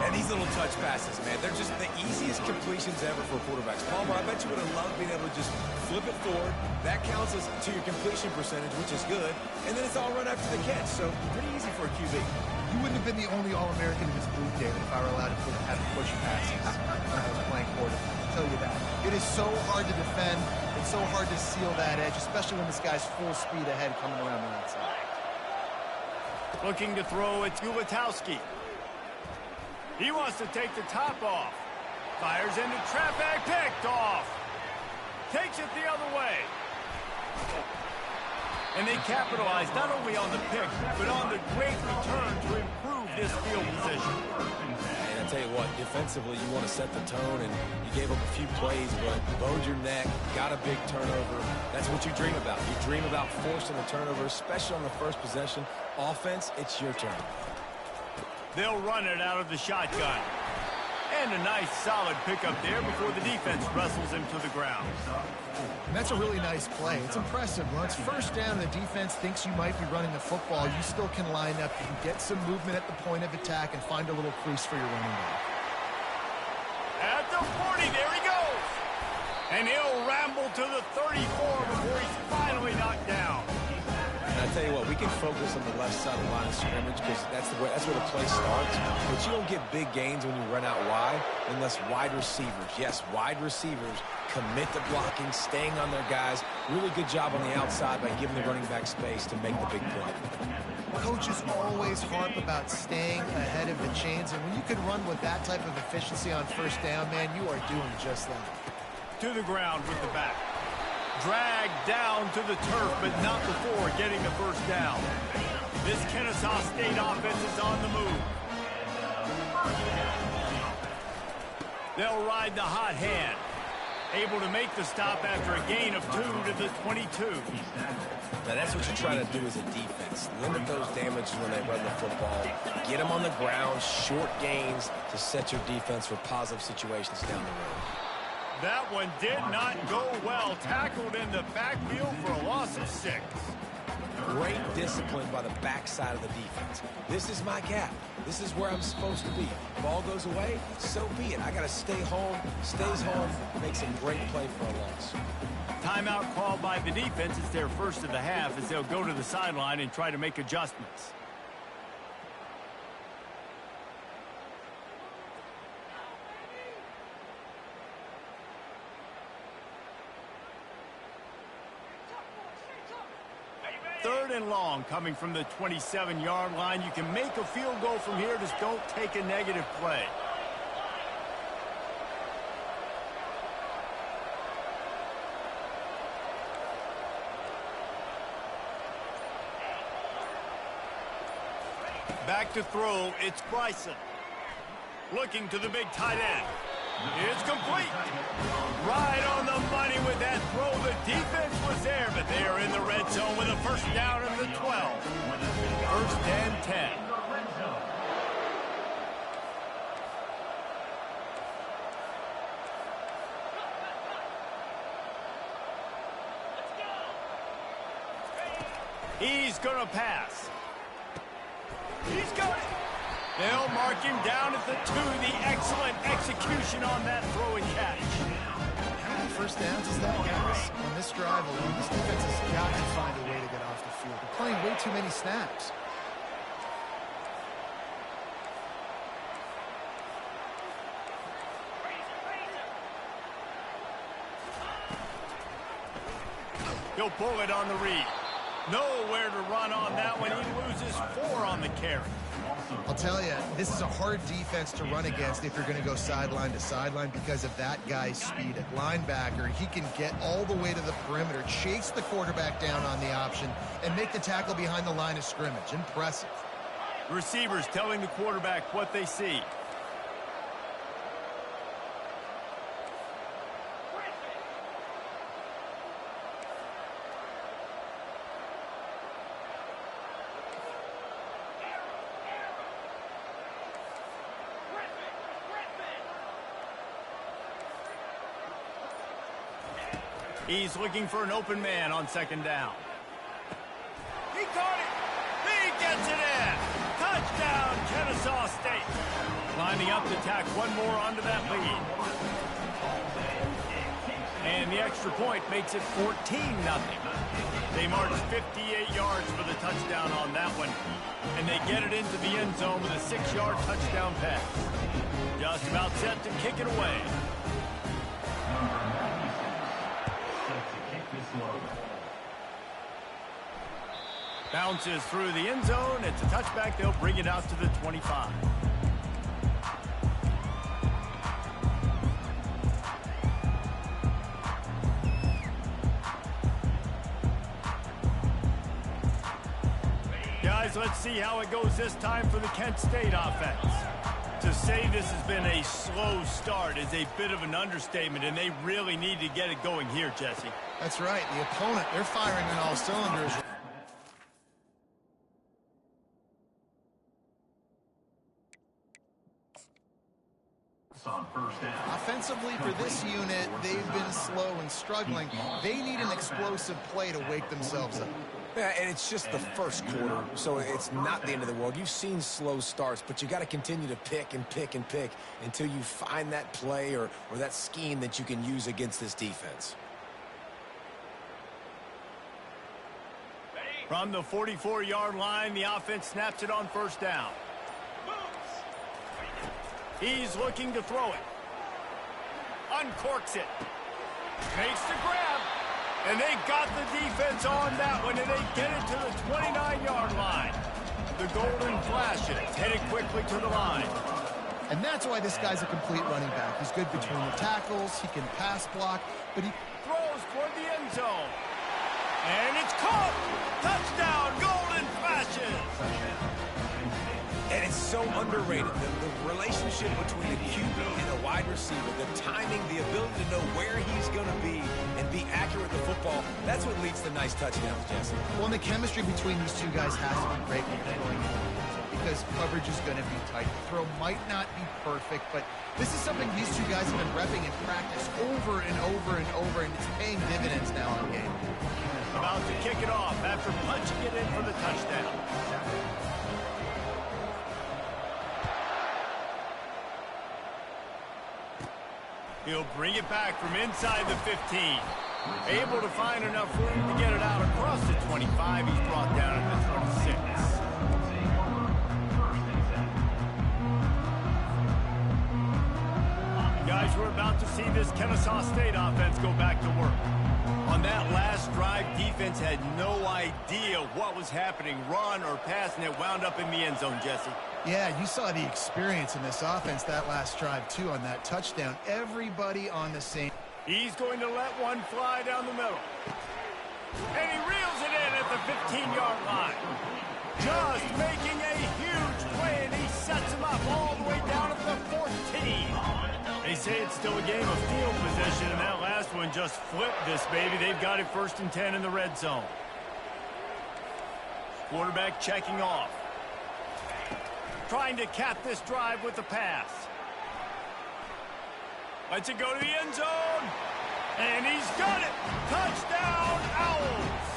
And these little touch passes, man, they're just the easiest completions ever for quarterbacks. Palmer, I bet you would have loved being able to just flip it forward. That counts as to your completion percentage, which is good. And then it's all run after the catch, so pretty easy for a QB. You wouldn't have been the only All-American in this booth, David, if I were allowed to have push passes when I was playing quarterback. I'll tell you that. It is so hard to defend. It's so hard to seal that edge, especially when this guy's full speed ahead coming around the outside. Looking to throw, it's Ulatowski. He wants to take the top off. Fires into trap bag, picked off. Takes it the other way. And they capitalize not only on the pick, but on the great return to improve this field position. And I tell you what, defensively, you want to set the tone, and you gave up a few plays, but bowed your neck, got a big turnover. That's what you dream about. You dream about forcing a turnover, especially on the first possession. Offense, it's your turn. They'll run it out of the shotgun. And a nice solid pickup there before the defense wrestles him to the ground. And that's a really nice play. It's impressive. When it's first down and the defense thinks you might be running the football, you still can line up. You can get some movement at the point of attack and find a little crease for your running back. At the 40, there he goes. And he'll ramble to the 34 before he's finally knocked down. And I tell you what, we can focus on the left side of the line of scrimmage because that's where the play starts. But you don't get big gains when you run out wide unless wide receivers, yes, wide receivers, commit to blocking, staying on their guys. Really good job on the outside by giving the running back space to make the big play. Coaches always harp about staying ahead of the chains, and when you can run with that type of efficiency on first down, man, you are doing just that. To the ground with the back. Dragged down to the turf, but not before getting the first down. This Kennesaw State offense is on the move. They'll ride the hot hand. Able to make the stop after a gain of 2 to the 22. Now that's what you try to do as a defense. Limit those damages when they run the football. Get them on the ground, short gains to set your defense for positive situations down the road. That one did not go well. Tackled in the backfield for a loss of 6. Great discipline by the backside of the defense. This is my gap. This is where I'm supposed to be. Ball goes away, so be it. I got to stay home, stays home, makes a great play for a loss. Timeout called by the defense. It's their first of the half as they'll go to the sideline and try to make adjustments. Third and long coming from the 27-yard line. You can make a field goal from here. Just don't take a negative play. Back to throw. It's Bryson. Looking to the big tight end. It's complete. Right on the money with that throw. The defense was there, but they are in the red zone with a first down in the 12. First and 10. He's going to pass. He's got it. They'll mark him down at the 2. The excellent execution on that throw and catch. How many first downs is that, guys? On this drive alone, this defense has got to find a way to get off the field. They're playing way too many snaps. He'll pull it on the read. Nowhere to run on that one. He loses 4 on the carry. I'll tell you, this is a hard defense to run against if you're going to go sideline to sideline because of that guy's speed. At linebacker, he can get all the way to the perimeter, chase the quarterback down on the option, and make the tackle behind the line of scrimmage. Impressive. Receivers telling the quarterback what they see. He's looking for an open man on second down. He caught it. He gets it in. Touchdown, Kennesaw State. Lining up to tack one more onto that lead. And the extra point makes it 14-0. They march 58 yards for the touchdown on that one. And they get it into the end zone with a 6-yard touchdown pass. Just about set to kick it away. Bounces through the end zone. It's a touchback. They'll bring it out to the 25. Guys, let's see how it goes this time for the Kent State offense. To say this has been a slow start is a bit of an understatement, and they really need to get it going here, Jesse. That's right. The opponent, they're firing on all cylinders. Offensively, for this unit, they've been slow and struggling. They need an explosive play to wake themselves up. Yeah, and it's just the first quarter, so it's not the end of the world. You've seen slow starts, but you got to continue to pick and pick and pick until you find that play or that scheme that you can use against this defense. From the 44-yard line, the offense snaps it on first down. He's looking to throw it. Uncorks it. Makes the grab. And they got the defense on that one, and they get it to the 29-yard line. The Golden Flashes headed quickly to the line. And that's why this guy's a complete running back. He's good between the tackles. He can pass block, but he throws toward the end zone. And it's caught. Touchdown, Golden Flashes. And it's so underrated. The relationship between the QB and the wide receiver, the timing, the ability to know where he's going to be and be accurate with the football, that's what leads to nice touchdowns, Jesse. Well, and the chemistry between these two guys has to be great when they're going because coverage is going to be tight. The throw might not be perfect, but this is something these two guys have been repping in practice over and over and over, and it's paying dividends now in game. About to kick it off after punching it in for the touchdown. He'll bring it back from inside the 15. Able to find enough room to get it out across the 25. He's brought down at the 26. Guys, we're about to see this Kennesaw State offense go back to work. On that last drive, defense had no idea what was happening, run or pass, and it wound up in the end zone, Jesse. Yeah, you saw the experience in this offense that last drive, too, on that touchdown. Everybody on the same. He's going to let one fly down the middle. And he reels it in at the 15-yard line. Just making a huge play, and he sets him up all the way down at the 14. They say it's still a game of field position, and that last one just flipped this baby. They've got it 1st and 10 in the red zone. Quarterback checking off. Trying to cap this drive with the pass. Lets it go to the end zone. And he's got it. Touchdown, Owls.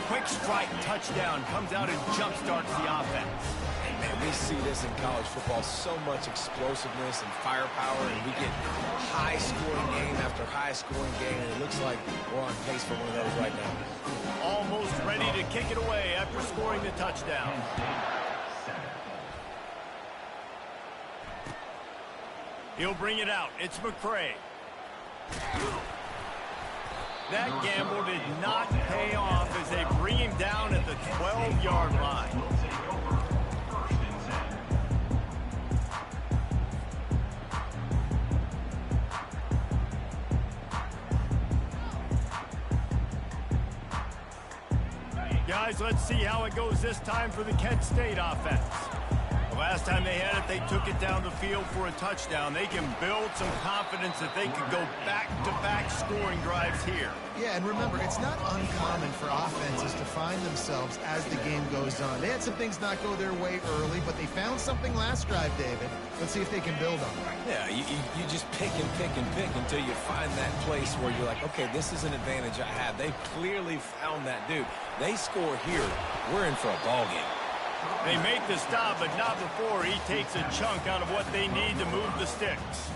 Quick strike touchdown comes out and jump-starts the offense. Man, we see this in college football, so much explosiveness and firepower, and we get high-scoring game after high-scoring game, and it looks like we're on pace for one of those right now. Almost ready to kick it away after scoring the touchdown. He'll bring it out. It's McCray. That gamble did not pay off as they bring him down at the 12-yard line. Guys, let's see how it goes this time for the Kent State offense. The last time they had it, they took it down the field for a touchdown. They can build some confidence that they could go back-to-back scoring drives here. Yeah, and remember, it's not uncommon for offenses to find themselves as the game goes on. They had some things not go their way early, but they found something last drive, David. Let's see if they can build on it. Yeah, you just pick and pick and pick until you find that place where you're like, okay, this is an advantage I have. They clearly found that dude. They score here. We're in for a ball game. They make the stop, but not before he takes a chunk out of what they need to move the sticks.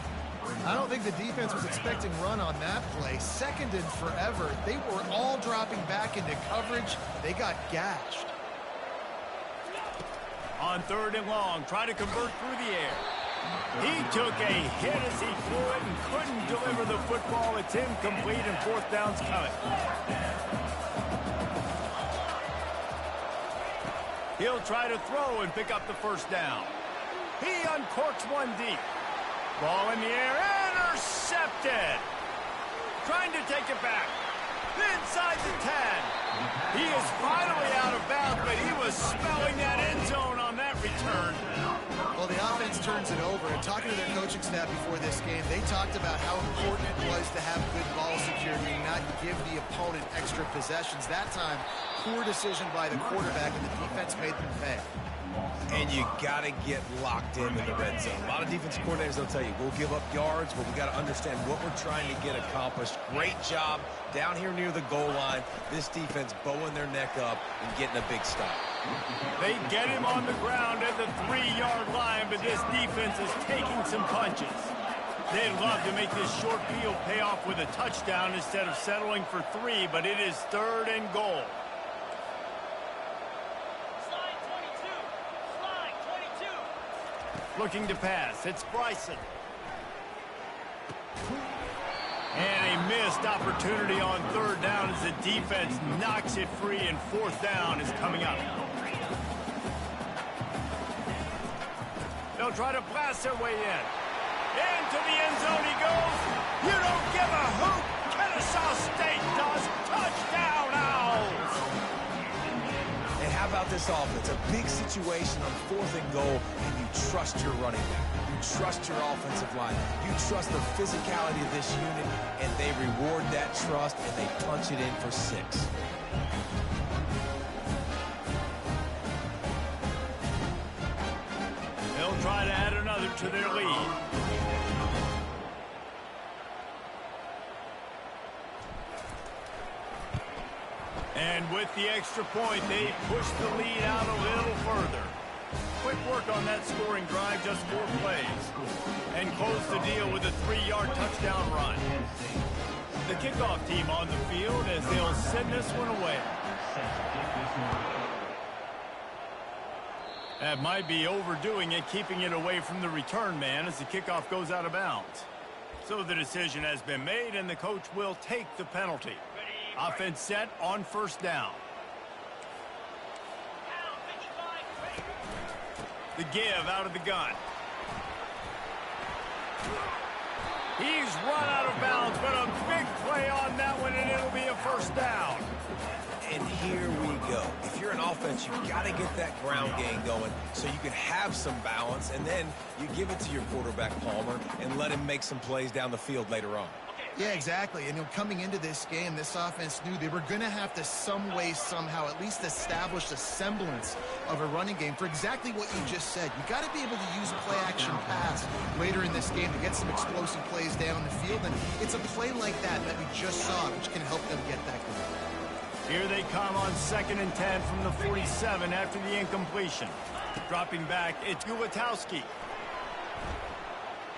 I don't think the defense was expecting run on that play. Second and forever. They were all dropping back into coverage. They got gashed. On 3rd and long, trying to convert through the air. He took a hit as he threw it and couldn't deliver the football. It's incomplete and 4th down's coming. He'll try to throw and pick up the 1st down. He uncorks one deep. Ball in the air, intercepted. Trying to take it back. Inside the 10. He is finally out of bounds, but he was smelling that end zone on that return. Well, the offense turns it over, and talking to their coaching staff before this game, they talked about how important it was to have good ball security and not give the opponent extra possessions. That time, poor decision by the quarterback, and the defense made them pay. And you got to get locked in the red zone. A lot of defensive coordinators will tell you, we'll give up yards, but we got to understand what we're trying to get accomplished. Great job down here near the goal line. This defense bowing their neck up and getting a big stop. They get him on the ground at the 3-yard line, but this defense is taking some punches. They'd love to make this short field pay off with a touchdown instead of settling for 3, but it is 3rd and goal. Looking to pass. It's Bryson. And a missed opportunity on 3rd down as the defense knocks it free, and 4th down is coming up. They'll try to blast their way in. Into the end zone he goes. You don't give a hoot. Kennesaw State does. Touchdown, Owls. And how about this offense? A big situation on 4th and goal, and you trust your running back. You trust your offensive line. You trust the physicality of this unit, and they reward that trust, and they punch it in for 6. They'll try to add another to their lead. And with the extra point, they push the lead out a little further. Quick work on that scoring drive, just 4 plays. And close the deal with a 3-yard touchdown run. The kickoff team on the field as they'll send this one away. That might be overdoing it, keeping it away from the return man as the kickoff goes out of bounds. So the decision has been made, and the coach will take the penalty. Offense set on 1st down. The give out of the gun. He's run out of bounds, but a big play on that one, and it'll be a 1st down. And here we go. If you're you're an offense, you got to get that ground game going so you can have some balance, and then you give it to your quarterback, Palmer, and let him make some plays down the field later on. Yeah, exactly. And coming into this game, this offense knew they were going to have to some way, somehow, at least establish a semblance of a running game for exactly what you just said. You got to be able to use play-action pass later in this game to get some explosive plays down the field. And it's a play like that we just saw, which can help them get that going. Here they come on 2nd and 10 from the 47 after the incompletion. Dropping back, it's Gulatowski.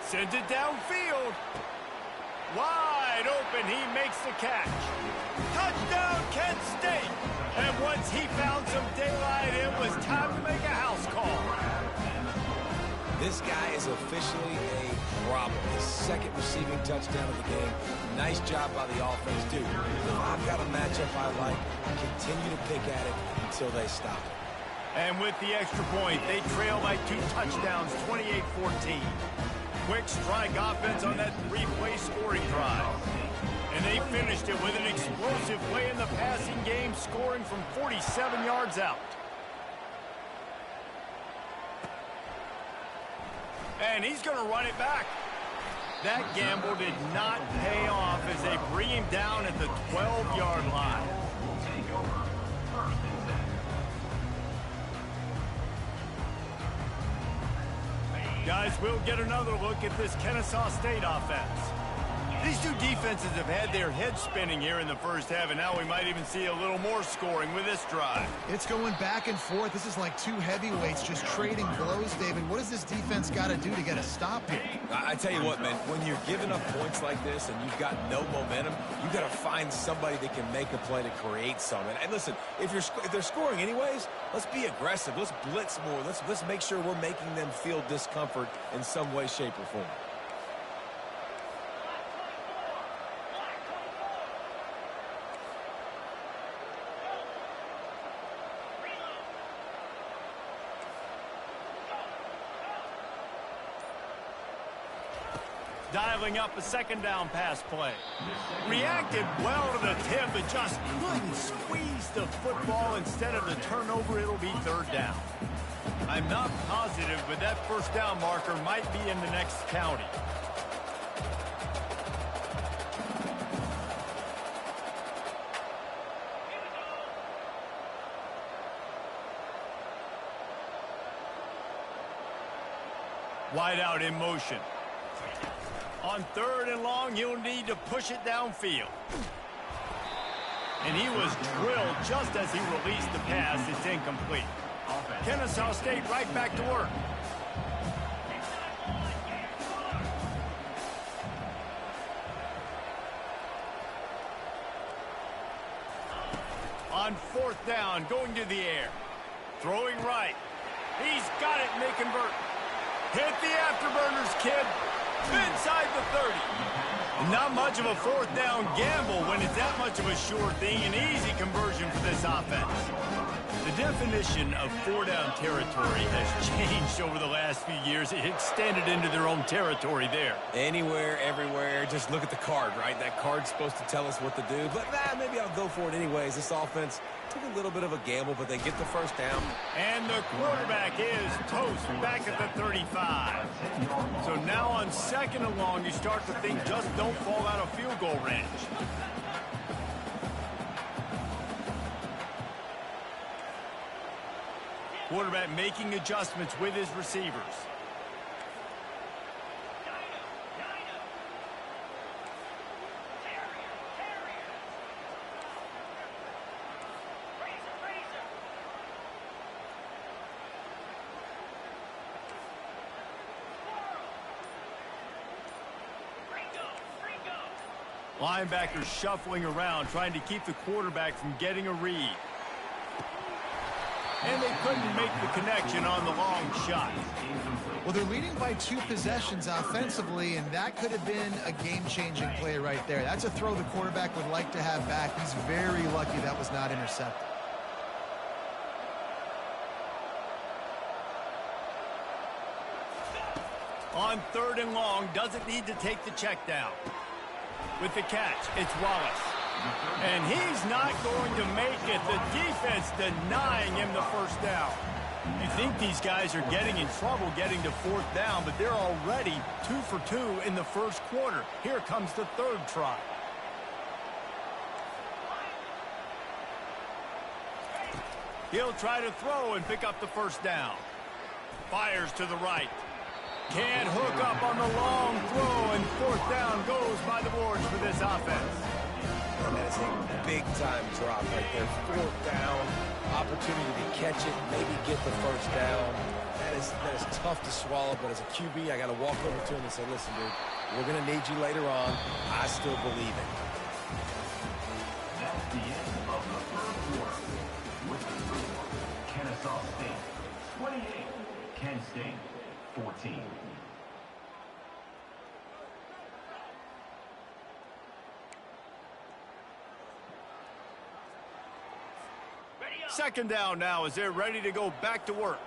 Sends it downfield. Wide open, he makes the catch. Touchdown, Kent State! And once he found some daylight, it was time to make a house call. This guy is officially a problem. His 2nd receiving touchdown of the game. Nice job by the offense, too. If I've got a matchup I like, I continue to pick at it until they stop it. And with the extra point, they trail by 2 touchdowns, 28-14. Quick strike offense on that 3-play scoring drive. And they finished it with an explosive play in the passing game, scoring from 47 yards out. And he's going to run it back. That gamble did not pay off as they bring him down at the 12-yard line. Guys, we'll get another look at this Kennesaw State offense. These two defenses have had their heads spinning here in the first half, and now we might even see a little more scoring with this drive. It's going back and forth. This is like two heavyweights just trading blows, David. What does this defense got to do to get a stop here? I tell you what, man, when you're giving up points like this and you've got no momentum, you got to find somebody that can make a play to create some. And listen, if they're scoring anyways, let's be aggressive. Let's blitz more. Let's make sure we're making them feel discomfort in some way, shape, or form. Dialing up a 2nd down pass play. Reacted well to the tip, but just couldn't squeeze the football. Instead of the turnover, it'll be 3rd down. I'm not positive, but that 1st down marker might be in the next county. Wide out in motion. On 3rd and long, he'll need to push it downfield. And he was drilled just as he released the pass. It's incomplete. Kennesaw State right back to work. On 4th down, going to the air. Throwing right. He's got it, and they convert. Hit the afterburners, kid. Inside the 30. Not much of a 4th down gamble when it's that much of a sure thing. An easy conversion for this offense. The definition of 4-down territory has changed over the last few years. It extended into their own territory there. Anywhere, everywhere, just look at the card, right? That card's supposed to tell us what to do. But maybe I'll go for it anyways. This offense took a little bit of a gamble, but they get the 1st down. And the quarterback is toast back at the 35. So now on 2nd and long, you start to think just don't fall out of field goal range. Quarterback making adjustments with his receivers. Linebackers shuffling around, trying to keep the quarterback from getting a read. And they couldn't make the connection on the long shot. Well, they're leading by 2 possessions offensively, and that could have been a game-changing play right there. That's a throw the quarterback would like to have back. He's very lucky that was not intercepted. On 3rd and long, doesn't need to take the check down. With the catch, it's Wallace. And he's not going to make it. The defense denying him the first down. You think these guys are getting in trouble getting to fourth down, but they're already 2 for 2 in the first quarter. Here comes the third try. He'll try to throw and pick up the first down. Fires to the right. Can't hook up on the long throw, and fourth down goes by the boards for this offense. And that is a big-time drop right there. Fourth down, opportunity to catch it, maybe get the first down. That is tough to swallow, but as a QB, I got to walk over to him and say, listen, dude, we're going to need you later on. I still believe it. That's the end of the third quarter. With the score, Kennesaw State 28, Kent State 14. Second down now as they're ready to go back to work.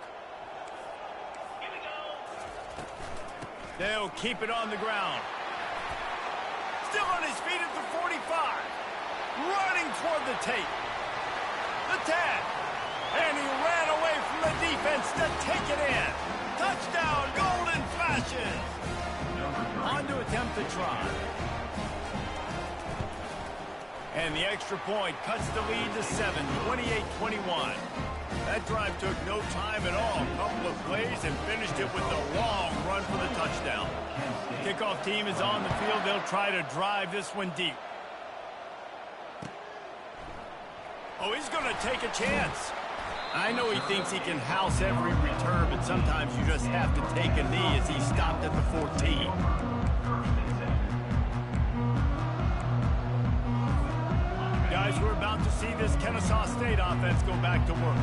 They'll keep it on the ground. Still on his feet at the 45. Running toward the tape. The tag. And he ran away from the defense to take it in. Touchdown, Golden Flashes. On to attempt the try. And the extra point cuts the lead to 7, 28-21. That drive took no time at all. A couple of plays and finished it with a long run for the touchdown. Kickoff team is on the field. They'll try to drive this one deep. Oh, he's going to take a chance. I know he thinks he can house every return, but sometimes you just have to take a knee as he stopped at the 14. Guys, we're about to see this Kennesaw State offense go back to work.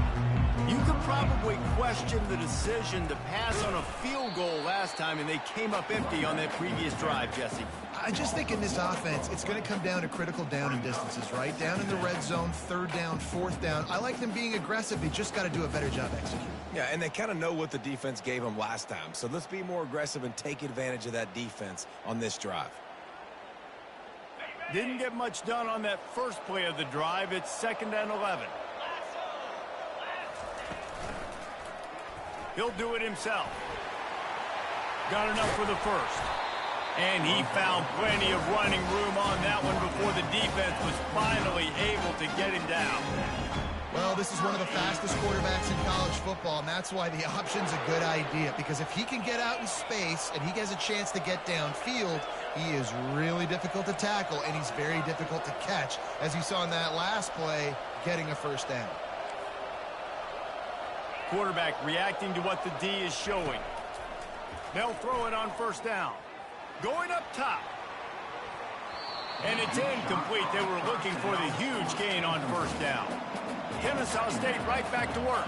You could probably question the decision to pass on a field goal last time, and they came up empty on that previous drive, Jesse. I just think in this offense, it's going to come down to critical down and distances, right? Down in the red zone, third down, fourth down. I like them being aggressive. They just got to do a better job executing. Yeah, and they kind of know what the defense gave them last time. So let's be more aggressive and take advantage of that defense on this drive. Didn't get much done on that first play of the drive. It's 2nd and 11. He'll do it himself. Got enough for the first. And he found plenty of running room on that one before the defense was finally able to get him down. Well, this is one of the fastest quarterbacks in college football, and that's why the option's a good idea. Because if he can get out in space and he has a chance to get downfield, he is really difficult to tackle, and he's very difficult to catch, as you saw in that last play, getting a first down. Quarterback reacting to what the D is showing. They'll throw it on first down. Going up top. And it's incomplete. They were looking for the huge gain on first down. Kennesaw State right back to work.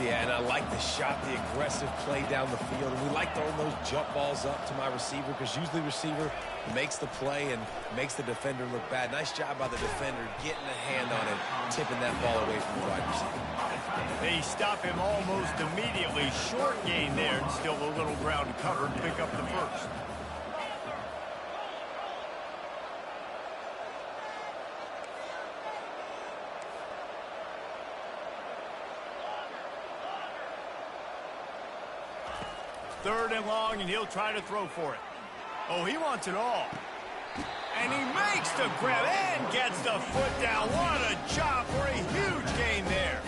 Yeah, and I like the shot, the aggressive play down the field. And we like throwing those jump balls up to my receiver because usually receiver makes the play and makes the defender look bad. Nice job by the defender getting a hand on it, tipping that ball away from the wide receiver. They stop him almost immediately. Short gain there and still a little ground covered to pick up the first. Third and long, and he'll try to throw for it. Oh, he wants it all. And he makes the grab and gets the foot down. What a job for a huge gain there.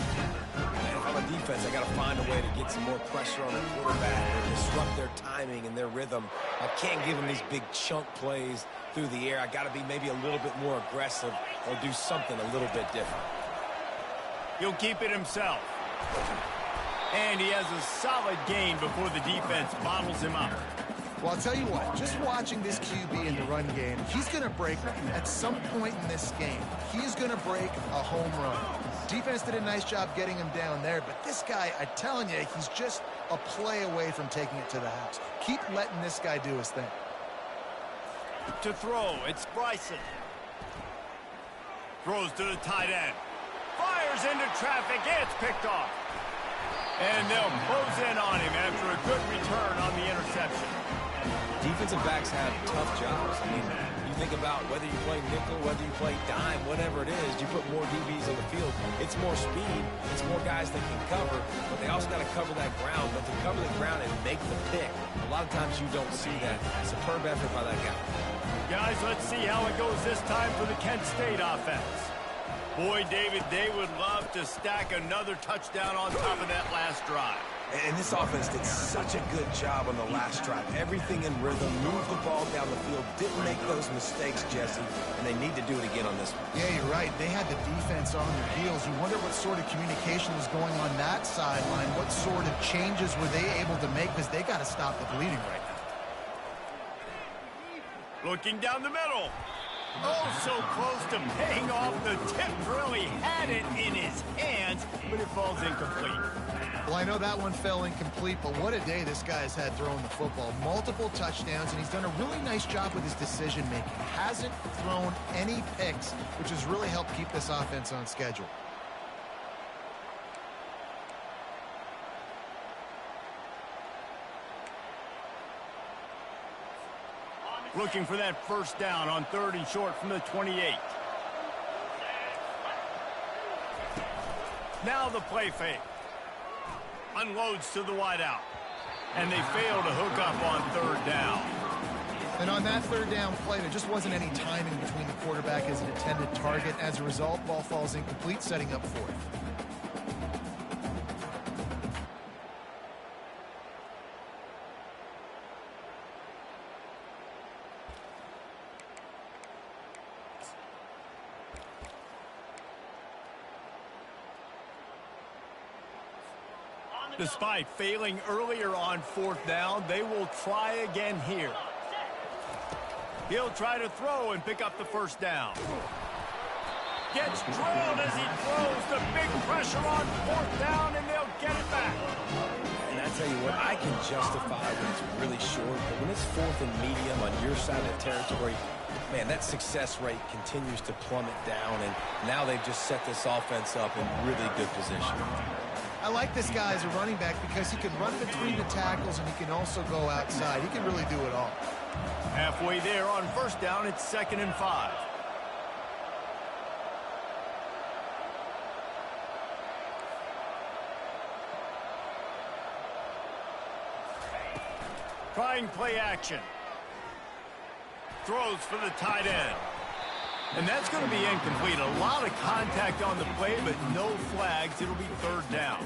And if I'm a defense, I got to find a way to get some more pressure on the quarterback and disrupt their timing and their rhythm. I can't give them these big chunk plays through the air. I got to be maybe a little bit more aggressive or do something a little bit different. He'll keep it himself. And he has a solid gain before the defense bottles him up. Well, I'll tell you what, just watching this QB in the run game, he's going to break at some point in this game. He's going to break a home run. Defense did a nice job getting him down there, but this guy, I'm telling you, he's just a play away from taking it to the house. Keep letting this guy do his thing. To throw, it's Bryson. Throws to the tight end. Fires into traffic, it's picked off. And they'll close in on him after a good return on the interception. defensive backs have tough jobs. I mean, you think about whether you play nickel, whether you play dime, whatever it is, you put more DBs on the field. It's more speed. It's more guys that can cover, but they also got to cover that ground. But to cover the ground and make the pick, a lot of times you don't see that. Superb effort by that guy. Guys, let's see how it goes this time for the Kent State offense. Boy, David, they would love to stack another touchdown on top of that last drive. And this offense did such a good job on the last drive. Everything in rhythm, moved the ball down the field, didn't make those mistakes, Jesse, and they need to do it again on this one. Yeah, you're right. They had the defense on their heels. You wonder what sort of communication was going on that sideline. What sort of changes were they able to make, because they got to stop the bleeding right now. Looking down the middle. Oh, so close to paying off. The tip really had it in his hands, but it falls incomplete. Well, I know that one fell incomplete, but what a day this guy has had throwing the football. Multiple touchdowns, and he's done a really nice job with his decision-making. Hasn't thrown any picks, which has really helped keep this offense on schedule. Looking for that first down on 3rd and short from the 28. Now the play fake. Unloads to the wideout. And they fail to hook up on 3rd down. And on that 3rd down play, there just wasn't any timing between the quarterback and his intended target. As a result, ball falls incomplete, setting up 4th. Despite failing earlier on 4th down, they will try again here. He'll try to throw and pick up the first down. Gets drilled as he throws. The big pressure on 4th down, and they'll get it back. And I tell you what, I can justify when it's really short, but when it's 4th and medium on your side of the territory, man, that success rate continues to plummet down, and now they've just set this offense up in really good position. I like this guy as a running back because he can run between the tackles and he can also go outside. He can really do it all. Halfway there on 1st down, it's 2nd and 5. Trying play action. Throws for the tight end. And that's going to be incomplete. A lot of contact on the play, but no flags. It'll be 3rd down.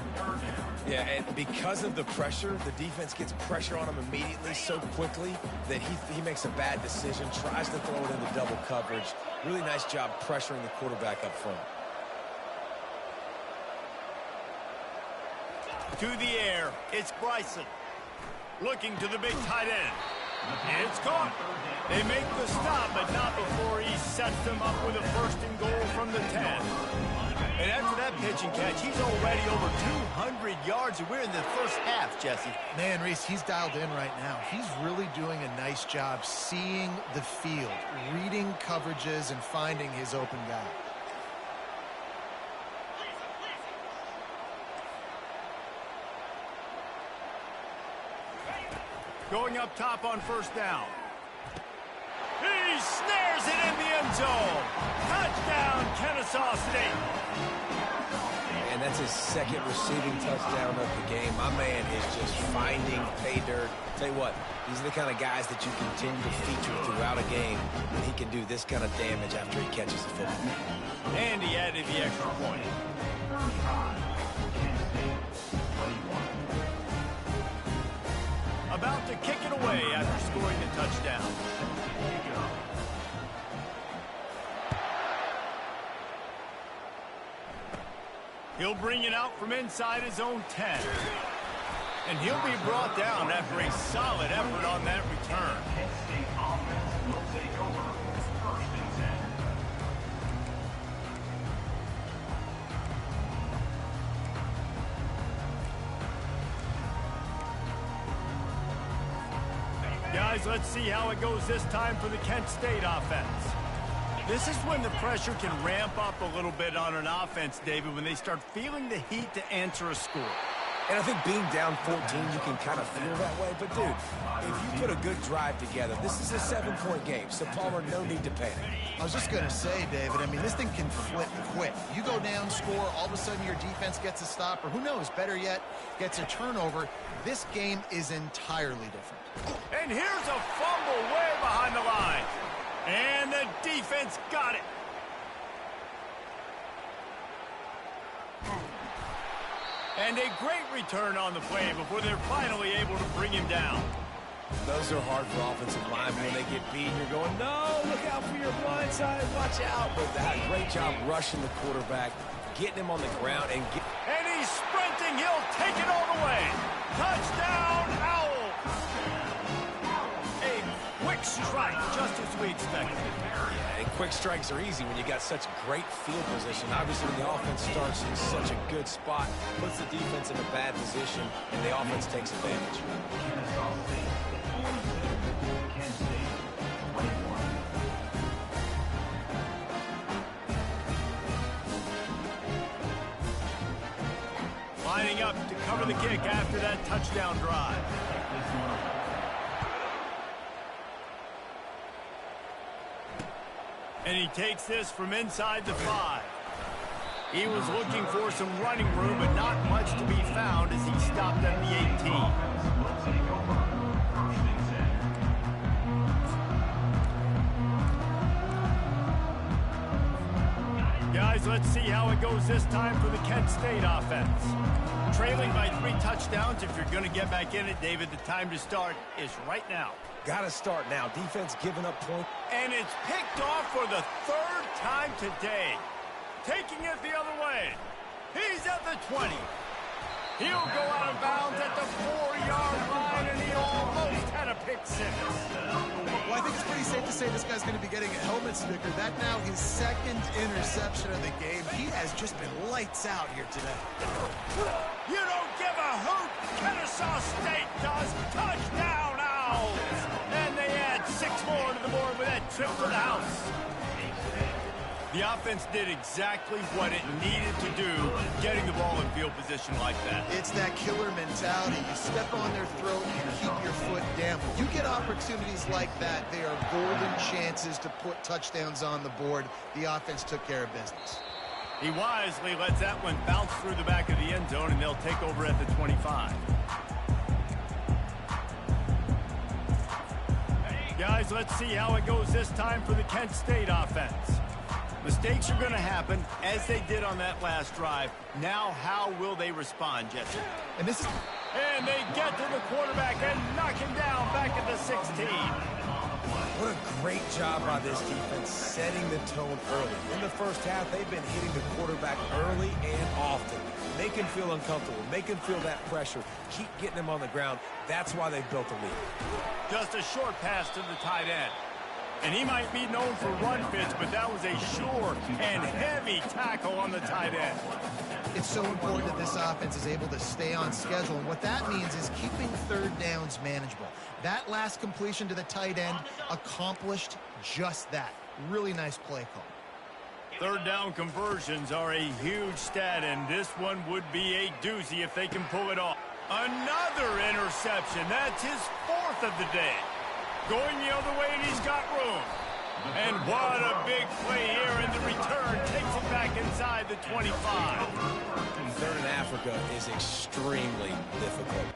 Yeah, and because of the pressure, the defense gets pressure on him immediately so quickly that he makes a bad decision, tries to throw it into double coverage. Really nice job pressuring the quarterback up front. To the air, it's Bryson. Looking to the big tight end. It's caught. They make the stop, but not before he sets them up with a 1st and goal from the 10. And after that pitch and catch, he's already over 200 yards, and we're in the first half, Jesse. Man, Reese, he's dialed in right now. He's really doing a nice job seeing the field, reading coverages, and finding his open guy. Going up top on 1st down. He snares it in the end zone. Touchdown, Kennesaw State. And that's his 2nd receiving touchdown of the game. My man is just finding pay dirt. Tell you what, these are the kind of guys that you continue to feature throughout a game, and he can do this kind of damage after he catches the football. And he added the extra point. About to kick it away after scoring the touchdown. He'll bring it out from inside his own 10. And he'll be brought down after a solid effort on that return. Kent State offense will take over 1st and 10. Guys, let's see how it goes this time for the Kent State offense. This is when the pressure can ramp up a little bit on an offense, David, when they start feeling the heat to answer a score. And I think being down 14, you can kind of feel that way. But, dude, if you put a good drive together, this is a 7-point game. So, Palmer, no need to panic. I was just going to say, David, I mean, this thing can flip quick. You go down, score, all of a sudden your defense gets a stop, or who knows, better yet, gets a turnover. This game is entirely different. And here's a fumble way behind the line. And the defense got it. And a great return on the play before they're finally able to bring him down. Those are hard for offensive linemen when they get beat. You're going, no, look out for your blind side, watch out. But that great job rushing the quarterback, getting him on the ground. And he's sprinting. He'll take it all the way. Touchdown, Owls. A quick strike, just as we expected. Yeah, and quick strikes are easy when you got such great field position. Obviously, when the offense starts in such a good spot, puts the defense in a bad position, and the offense takes advantage. Lining up to cover the kick after that touchdown drive. And he takes this from inside the 5. He was looking for some running room, but not much to be found as he stopped at the 18. Guys, let's see how it goes this time for the Kent State offense. Trailing by 3 touchdowns. If you're going to get back in it, David, the time to start is right now. Got to start now. Defense giving up points. And it's picked off for the 3rd time today. Taking it the other way. He's at the 20. He'll go out of bounds at the 4-yard line, and he almost had a pick 6. Well, I think it's pretty safe to say this guy's going to be getting a helmet sticker. That now his 2nd interception of the game. He has just been lights out here today. You don't give a hoot. Kennesaw State does. Touchdown, Owls. And they add 6 more to the board with that trip to the house. The offense did exactly what it needed to do, getting the ball in field position like that. It's that killer mentality. You step on their throat, you keep your foot down. When you get opportunities like that, they are golden chances to put touchdowns on the board. The offense took care of business. He wisely lets that one bounce through the back of the end zone, and they'll take over at the 25. Guys, let's see how it goes this time for the Kent State offense. Mistakes are going to happen, as they did on that last drive. Now, how will they respond, Jesse? And they get to the quarterback and knock him down back at the 16. What a great job by this defense setting the tone early. In the first half, they've been hitting the quarterback early and often. Make him feel uncomfortable. Make him feel that pressure. Keep getting him on the ground. That's why they've built a lead. Just a short pass to the tight end. And he might be known for run fits, but that was a sure and heavy tackle on the tight end. It's so important that this offense is able to stay on schedule. And what that means is keeping 3rd downs manageable. That last completion to the tight end accomplished just that. Really nice play call. 3rd down conversions are a huge stat, and this one would be a doozy if they can pull it off. Another interception. That's his 4th of the day. Going the other way, and he's got room. And what a big play here, and the return takes it back inside the 25. 3rd in Africa is extremely difficult.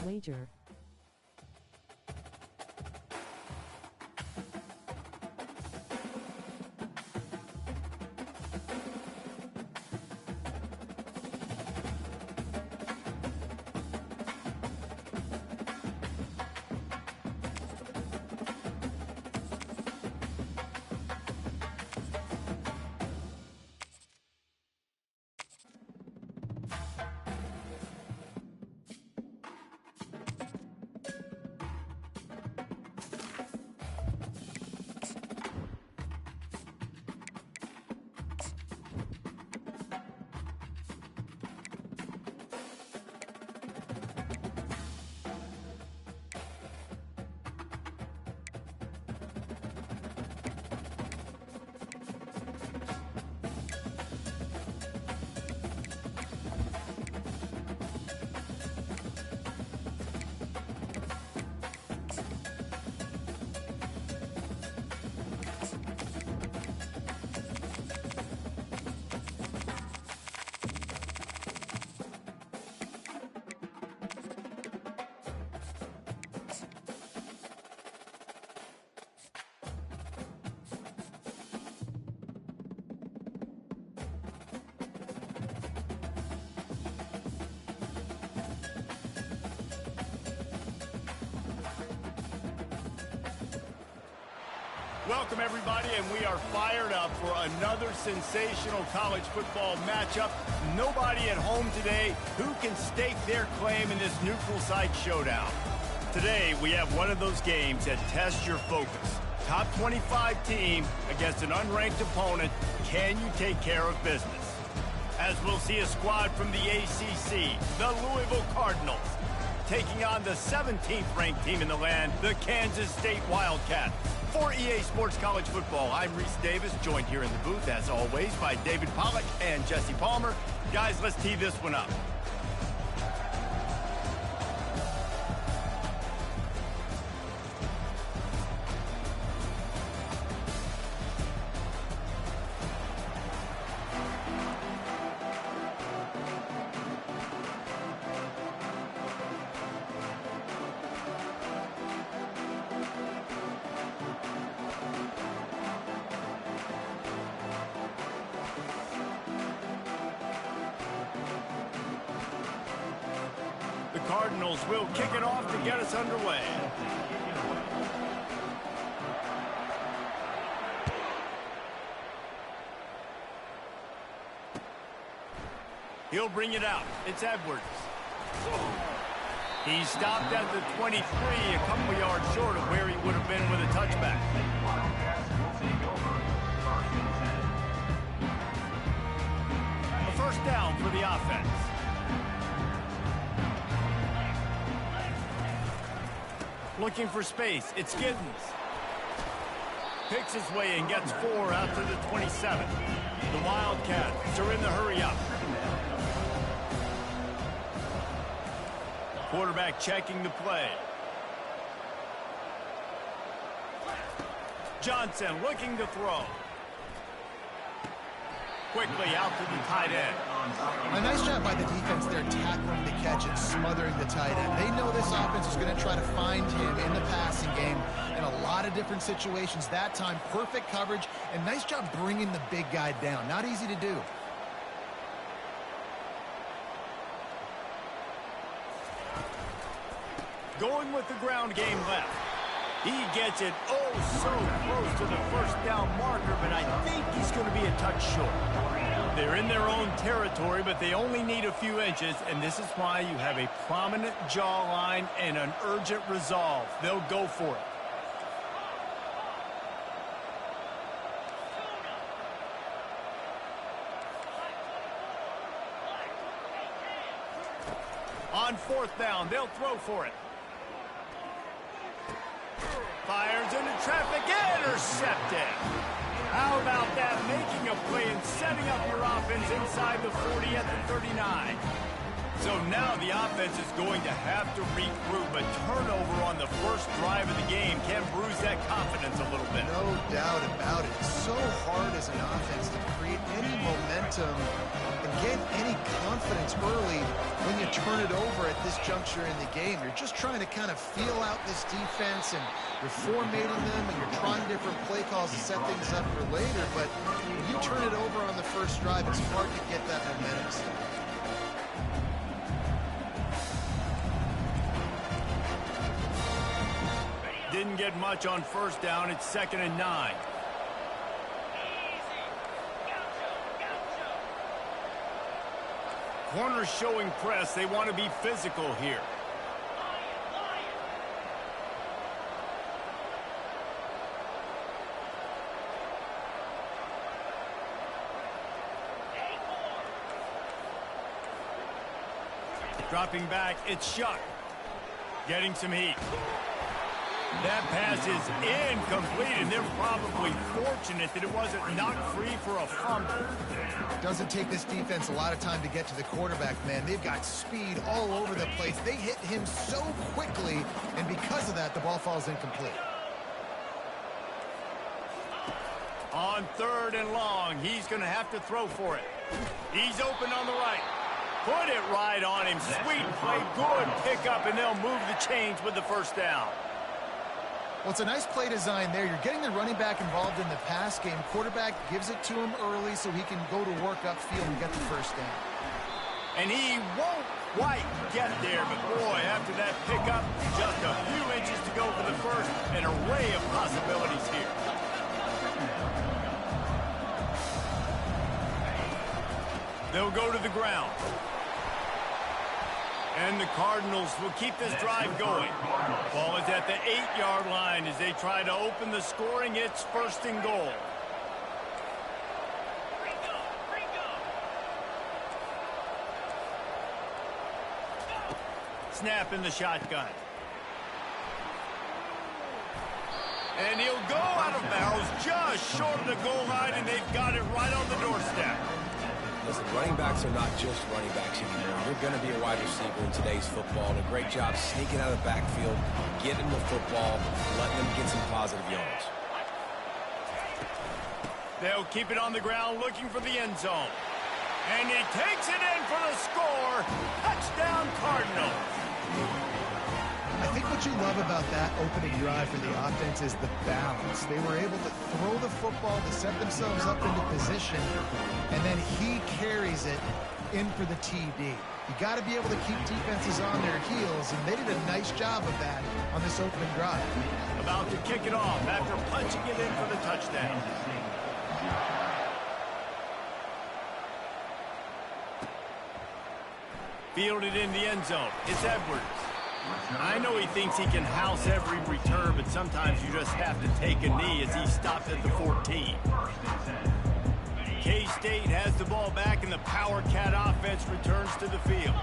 Wager. Welcome, everybody, and we are fired up for another sensational college football matchup. Nobody at home today who can stake their claim in this neutral site showdown. Today, we have one of those games that tests your focus. Top 25 team against an unranked opponent. Can you take care of business? As we'll see a squad from the ACC, the Louisville Cardinals, taking on the 17th ranked team in the land, the Kansas State Wildcats. For EA Sports College Football, I'm Reese Davis, joined here in the booth, as always, by David Pollack and Jesse Palmer. Guys, let's tee this one up. The Cardinals will kick it off to get us underway. He'll bring it out. It's Edwards. He stopped at the 23, a couple yards short of where he would have been with a touchback. A first down for the offense. Looking for space. It's Giddens. Picks his way and gets 4 out to the 27. The Wildcats are in the hurry up. Quarterback checking the play. Johnson looking to throw. Quickly out to the tight end. A nice job by the defense there, tackling the catch and smothering the tight end. They know this offense is going to try to find him in the passing game in a lot of different situations. That time, perfect coverage, and nice job bringing the big guy down. Not easy to do. Going with the ground game left. He gets it so close to the first down marker, but I think he's going to be a touch short. They're in their own territory, but they only need a few inches, and this is why you have a prominent jawline and an urgent resolve. They'll go for it. On fourth down, they'll throw for it. Fires into traffic, intercepted. How about that? Making a play and setting up your offense inside the 40 at the 39. So now the offense is going to have to regroup. A turnover on the first drive of the game can bruise that confidence a little bit. No doubt about it. It's so hard as an offense to create any momentum and get any confidence early when you turn it over at this juncture in the game. You're just trying to kind of feel out this defense, and you're formatting them, and you're trying different play calls to set things up for later. But when you turn it over on the first drive, it's hard to get that momentum. Didn't get much on first down. It's 2nd and 9. Corners showing press. They want to be physical here. Dropping back, it's Shuck. Getting some heat. That pass is incomplete, and they're probably fortunate that it wasn't knocked free for a fumble. Doesn't take this defense a lot of time to get to the quarterback, man. They've got speed all over the place. They hit him so quickly, and because of that, the ball falls incomplete. On 3rd and long, he's going to have to throw for it. He's open on the right. Put it right on him. Sweet play, good pickup, and they'll move the chains with the first down. Well, it's a nice play design there. You're getting the running back involved in the pass game. Quarterback gives it to him early so he can go to work upfield and get the first down. And he won't quite get there, but boy, after that pickup, just a few inches to go for the first. An array of possibilities here. They'll go to the ground. And the Cardinals will keep this drive going. Ball is at the 8-yard line as they try to open the scoring. It's 1st and goal. Snap in the shotgun. And he'll go out of bounds just short of the goal line, and they've got it right on the doorstep. Listen, running backs are not just running backs anymore. You're going to be a wide receiver in today's football. And a great job sneaking out of the backfield, getting the football, letting them get some positive yards. They'll keep it on the ground looking for the end zone. And he takes it in for the score. Touchdown, Cardinals. I think what you love about that opening drive for the offense is the balance. They were able to throw the football to set themselves up into position, and then he carries it in for the TD. You got to be able to keep defenses on their heels, and they did a nice job of that on this opening drive. About to kick it off after punching it in for the touchdown. Fielded in the end zone. It's Edwards. I know he thinks he can house every return, but sometimes you just have to take a knee as he stopped at the 14. K-State has the ball back, and the Power Cat offense returns to the field.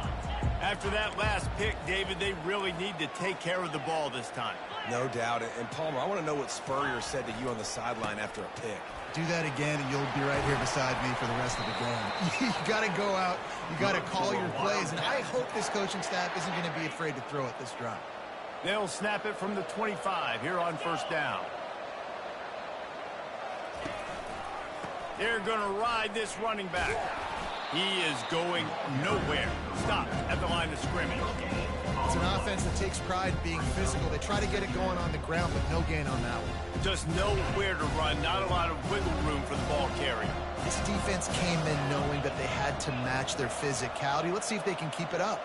After that last pick, David, they really need to take care of the ball this time. No doubt. And Palmer, I want to know what Spurrier said to you on the sideline after a pick. Do that again, and you'll be right here beside me for the rest of the game. You got to go out. You got to call your plays, and I hope this coaching staff isn't going to be afraid to throw it this drive. They'll snap it from the 25 here on 1st down. They're going to ride this running back. He is going nowhere. Stopped at the line of scrimmage. It's an offense that takes pride in being physical. They try to get it going on the ground, but no gain on that one. Just nowhere to run. Not a lot of wiggle room for the ball carrier. This defense came in knowing that they had to match their physicality. Let's see if they can keep it up.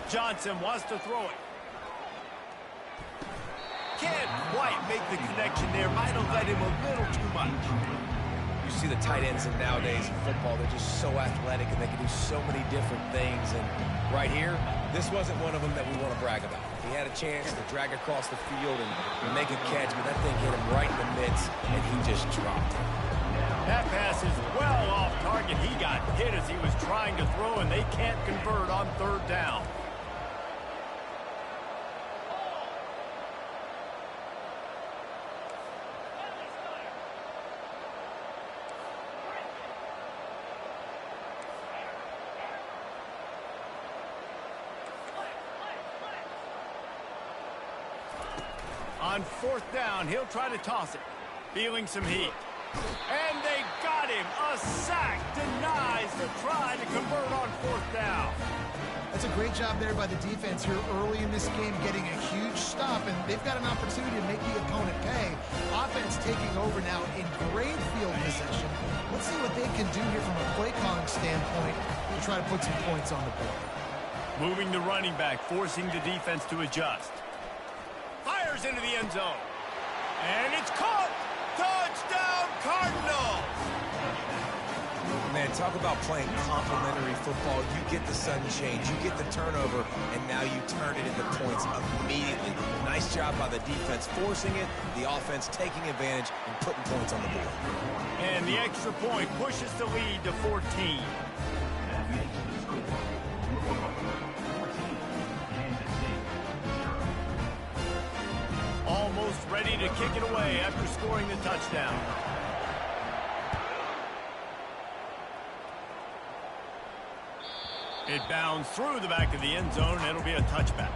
Johnson wants to throw it. Can't quite make the connection there. Might have let him a little too much. You see the tight ends in nowadays in football, they're just so athletic and they can do so many different things. And right here, this wasn't one of them that we want to brag about. He had a chance to drag across the field and make a catch, but that thing hit him right in the midst, and he just dropped it. That pass is well off target. He got hit as he was trying to throw, and they can't convert on 3rd down. On 4th down, he'll try to toss it. Feeling some heat. And they got him. A sack denies the try to convert on 4th down. That's a great job there by the defense here early in this game, getting a huge stop, and they've got an opportunity to make the opponent pay. Offense taking over now in great field possession. Let's see what they can do here from a play calling standpoint to try to put some points on the board. Moving the running back, forcing the defense to adjust. Fires into the end zone. And it's caught. Touchdown, Cardinals. Man, talk about playing complementary football. You get the sudden change, you get the turnover, and now you turn it into points immediately. Nice job by the defense forcing it, the offense taking advantage and putting points on the board. And the extra point pushes the lead to 14. Almost ready to kick it away after scoring the touchdown. It bounds through the back of the end zone, and it'll be a touchback.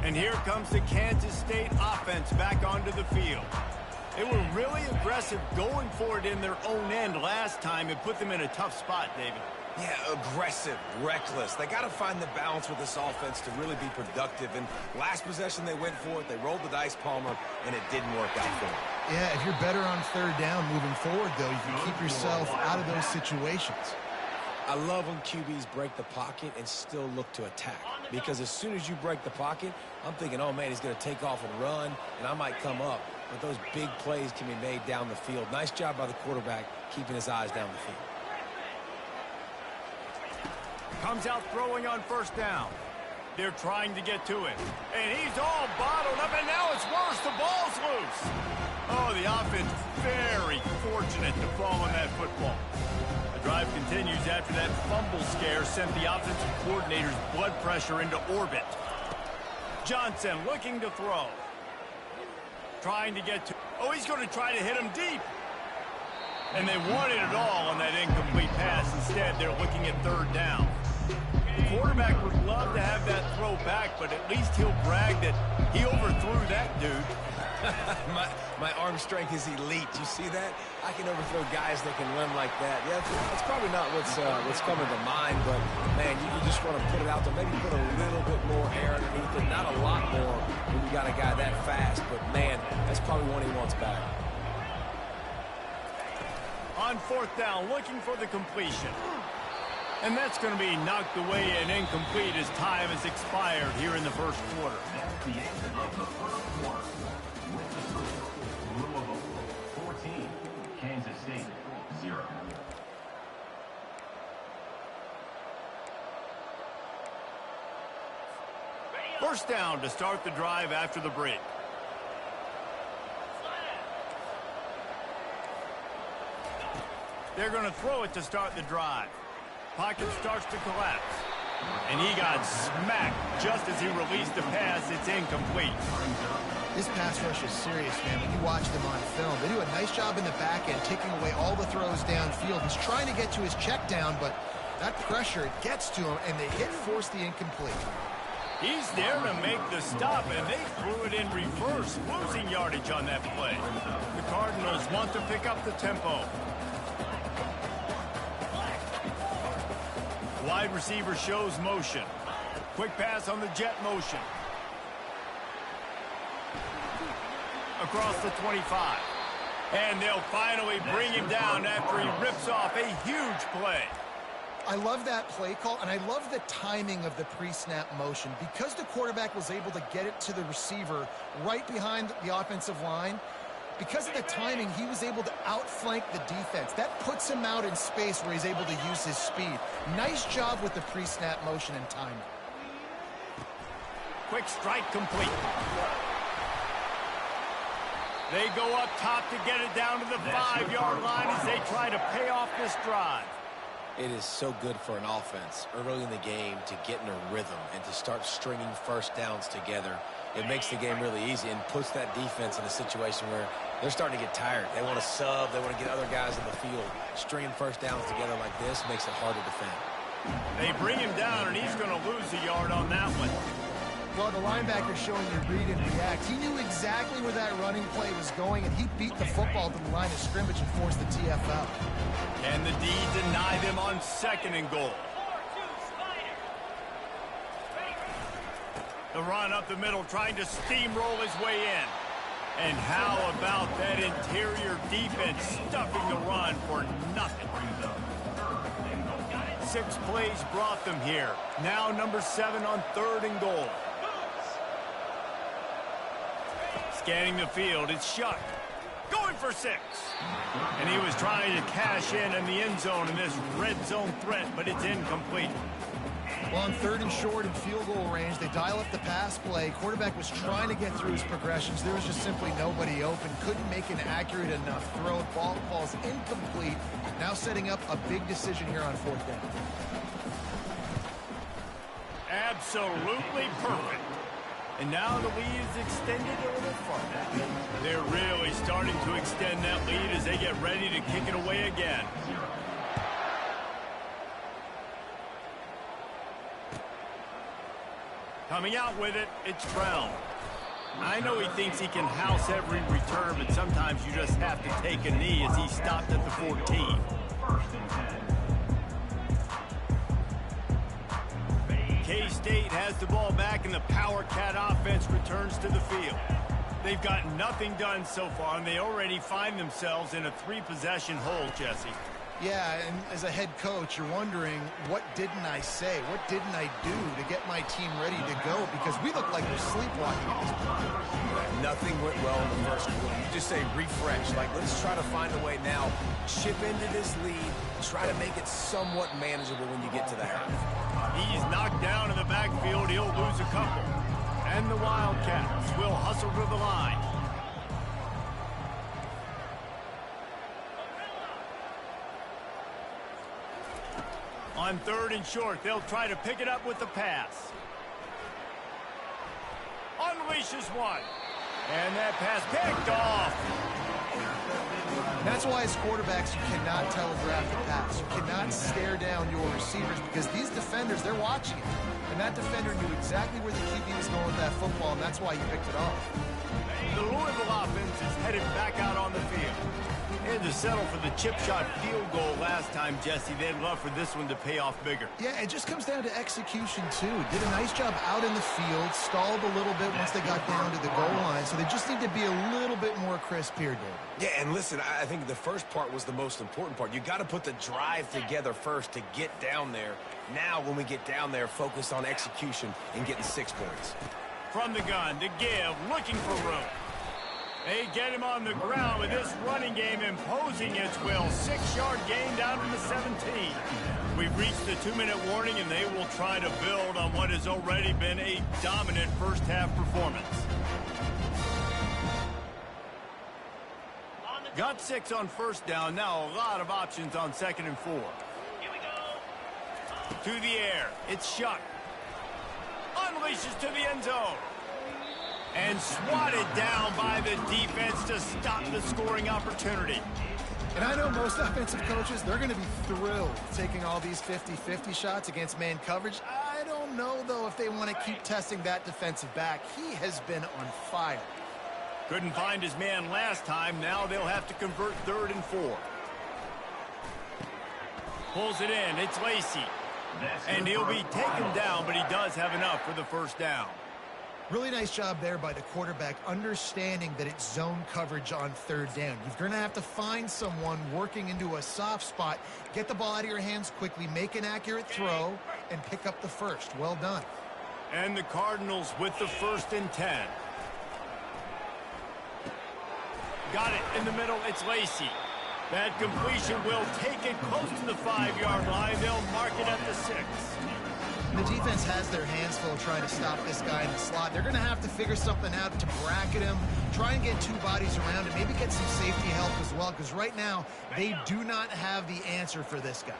And here comes the Kansas State offense back onto the field. They were really aggressive going for it in their own end last time. It put them in a tough spot, David. Yeah, aggressive, reckless. They got to find the balance with this offense to really be productive. And last possession they went for it. They rolled the dice, Palmer, and it didn't work out for them. Yeah, if you're better on third down moving forward, though, you can keep yourself out of those situations. I love when QBs break the pocket and still look to attack. Because as soon as you break the pocket, I'm thinking, oh, man, he's going to take off and run, and I might come up. But those big plays can be made down the field. Nice job by the quarterback keeping his eyes down the field. Comes out throwing on first down. They're trying to get to him. And he's all bottled up, and now it's worse. The ball's loose. Oh, the offense very fortunate to fall on that football. The drive continues after that fumble scare sent the offensive coordinator's blood pressure into orbit. Johnson looking to throw. Trying to get to... Oh, he's going to try to hit him deep. And they wanted it all on that incomplete pass. Instead, they're looking at third down. The quarterback would love to have that throw back, but at least he'll brag that he overthrew that dude. my arm strength is elite. You see that? I can overthrow guys that can run like that. Yeah, that's probably not what's coming to mind, but, man, you just want to put it out there. Maybe put a little bit more air underneath it. Not a lot more when you got a guy that fast, but, man, that's probably one he wants back. On fourth down, looking for the completion. And that's going to be knocked away and incomplete as time has expired here in the first quarter. That's the end of the first quarter. With the score, Louisville 14, Kansas State 0. First down to start the drive after the break. They're going to throw it to start the drive. Pocket starts to collapse. And he got smacked just as he released the pass. It's incomplete. This pass rush is serious, man. When you watch them on film, they do a nice job in the back end, taking away all the throws downfield. He's trying to get to his check down, but that pressure, it gets to him, and they force the incomplete. He's there to make the stop, and they threw it in reverse, losing yardage on that play. The Cardinals want to pick up the tempo. Wide receiver shows motion. Quick pass on the jet motion. Across the 25. And they'll finally bring him down after he rips off a huge play. I love that play call, and I love the timing of the pre-snap motion. Because the quarterback was able to get it to the receiver right behind the offensive line, because of the timing, he was able to outflank the defense. That puts him out in space where he's able to use his speed. Nice job with the pre-snap motion and timing. Quick strike complete. They go up top to get it down to the 5-yard line as they try to pay off this drive. It is so good for an offense early in the game to get in a rhythm and to start stringing first downs together. It makes the game really easy and puts that defense in a situation where they're starting to get tired. They want to sub. They want to get other guys in the field. Stringing first downs together like this makes it hard to defend. They bring him down, and he's going to lose a yard on that one. Well, the linebacker showing you read and react. He knew exactly where that running play was going, and he beat the football to the line of scrimmage and forced the TFL. And the D deny them on 2nd and goal. The run up the middle, trying to steamroll his way in. And how about that interior defense stuffing the run for nothing? 6 plays brought them here. Now number 7 on 3rd and goal. Scanning the field, it's Shuck. Going for 6. And he was trying to cash in the end zone in this red zone threat, but it's incomplete. Well, on 3rd and short and field goal range, they dial up the pass play. Quarterback was trying to get through his progressions. There was just simply nobody open. Couldn't make an accurate enough throw. Ball falls incomplete. Now setting up a big decision here on 4th down. Absolutely perfect. And now the lead is extended a little further. They're really starting to extend that lead as they get ready to kick it away again. Coming out with it, it's Brown. I know he thinks he can house every return, but sometimes you just have to take a knee as he stopped at the 14. First and 10. K-State has the ball back, and the Power Cat offense returns to the field. They've got nothing done so far, and they already find themselves in a 3-possession hole, Jesse. Yeah, and as a head coach, you're wondering, what didn't I say? What didn't I do to get my team ready to go? Because we look like we're sleepwalking at this point. Nothing went well in the first quarter. You just say refresh. Like, let's try to find a way now. Chip into this lead. Try to make it somewhat manageable when you get to the half. He's knocked down in the backfield. He'll lose a couple. And the Wildcats will hustle to the line. On 3rd and short, they'll try to pick it up with the pass. Unleashes one. And that pass picked off. That's why as quarterbacks, you cannot telegraph the pass. You cannot stare down your receivers because these defenders, they're watching it. And that defender knew exactly where the QB was going with that football, and that's why he picked it off. The Louisville offense is headed back out on the field. They had to settle for the chip shot field goal last time, Jesse. They'd love for this one to pay off bigger. Yeah, it just comes down to execution, too. Did a nice job out in the field, stalled a little bit once they got down to the goal line, so they just need to be a little bit more crisp here, Dave. Yeah, and listen, I think the first part was the most important part. You got to put the drive together first to get down there. Now, when we get down there, focus on execution and getting 6 points. From the gun to give, looking for room. They get him on the ground with this running game imposing its will. 6-yard gain down to the 17. We've reached the 2-minute warning, and they will try to build on what has already been a dominant first-half performance. Got 6 on first down. Now a lot of options on 2nd and 4. To the air. It's Shuck. Unleashes to the end zone. And swatted down by the defense to stop the scoring opportunity. And I know most offensive coaches, they're going to be thrilled taking all these 50-50 shots against man coverage. I don't know, though, if they want to keep testing that defensive back. He has been on fire. Couldn't find his man last time. Now they'll have to convert 3rd and 4. Pulls it in. It's Lacey. And he'll be taken down, but he does have enough for the first down. Really nice job there by the quarterback, understanding that it's zone coverage on 3rd down. You're going to have to find someone working into a soft spot, get the ball out of your hands quickly, make an accurate throw, and pick up the first. Well done. And the Cardinals with the 1st and 10. Got it in the middle. It's Lacey. That completion will take it close to the 5-yard line. They'll mark it at the 6. The defense has their hands full trying to stop this guy in the slot. They're going to have to figure something out to bracket him, try and get 2 bodies around him, maybe get some safety help as well, because right now they do not have the answer for this guy.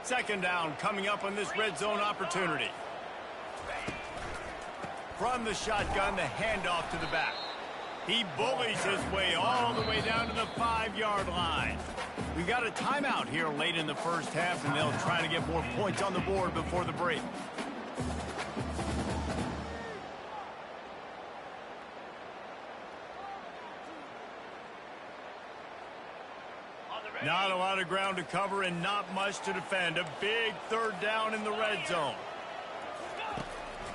2nd down coming up on this red zone opportunity. From the shotgun, the handoff to the back. He bullies his way all the way down to the 5-yard line. We've got a timeout here late in the first half, and they'll try to get more points on the board before the break. Not a lot of ground to cover and not much to defend. A big 3rd down in the red zone.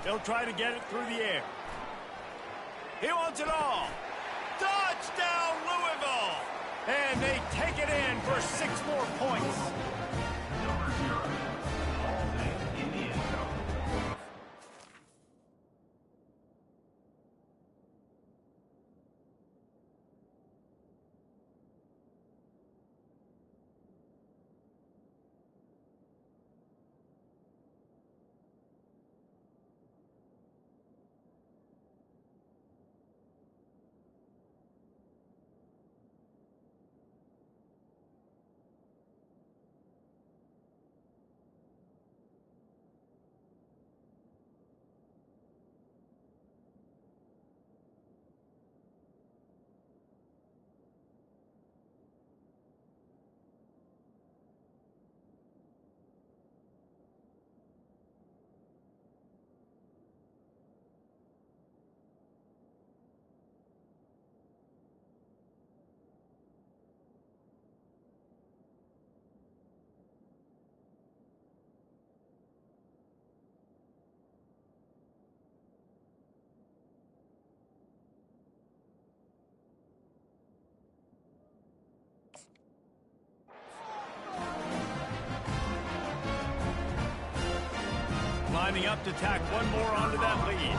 They'll try to get it through the air. He wants it all. Touchdown, Louisville! And they take it in for 6 more points. Number 0. All day in the end zone. Lining up to tack one more onto that lead.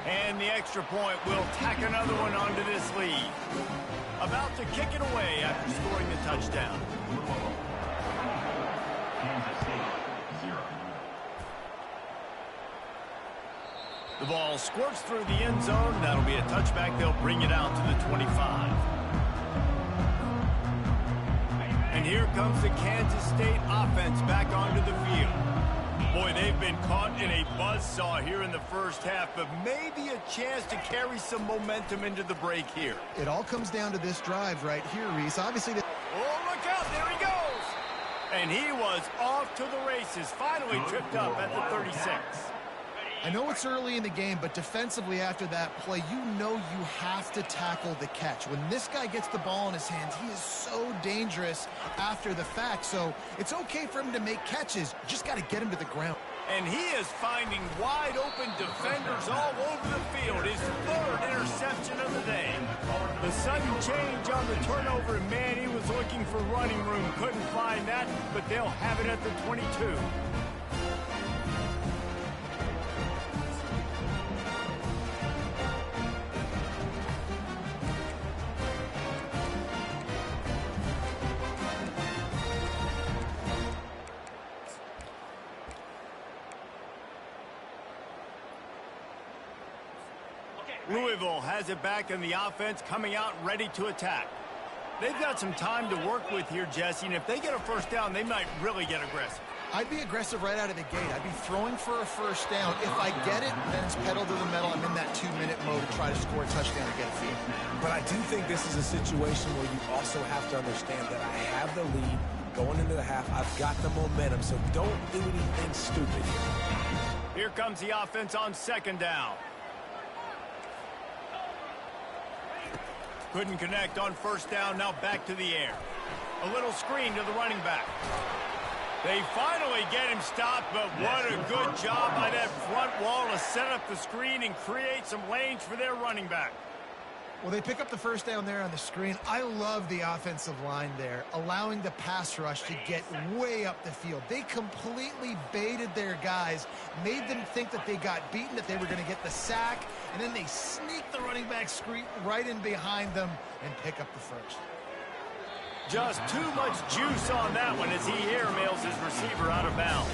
And the extra point will tack another one onto this lead. About to kick it away after scoring the touchdown. Kansas State, 0. The ball squirts through the end zone. That'll be a touchback. They'll bring it out to the 25. And here comes the Kansas State offense back onto the field. Boy, they've been caught in a buzzsaw here in the first half, but maybe a chance to carry some momentum into the break here. It all comes down to this drive right here, Reese. Obviously, Oh, look out. There he goes. And he was off to the races. Finally tripped up at the 36. I know it's early in the game, but defensively after that play, you know you have to tackle the catch. When this guy gets the ball in his hands, he is so dangerous after the fact. So it's okay for him to make catches. You just got to get him to the ground. And he is finding wide open defenders all over the field. His third interception of the day. The sudden change on the turnover, and man, he was looking for running room. Couldn't find that, but they'll have it at the 22. Louisville has it back, and the offense coming out ready to attack. They've got some time to work with here, Jesse, and if they get a first down, they might really get aggressive. I'd be aggressive right out of the gate. I'd be throwing for a first down. If I get it, then it's pedal to the metal. I'm in that 2-minute mode to try to score a touchdown and get a field. But I do think this is a situation where you also have to understand that I have the lead going into the half. I've got the momentum, so don't do anything stupid here. Here comes the offense on second down. Couldn't connect on first down, now back to the air. A little screen to the running back. They finally get him stopped, but what a good job by that front wall to set up the screen and create some lanes for their running back. Well, they pick up the first down there on the screen. I love the offensive line there, allowing the pass rush to get way up the field. They completely baited their guys, made them think that they got beaten, that they were going to get the sack, and then they sneak the running back screen right in behind them and pick up the first. Just too much juice on that one as he airmails his receiver out of bounds.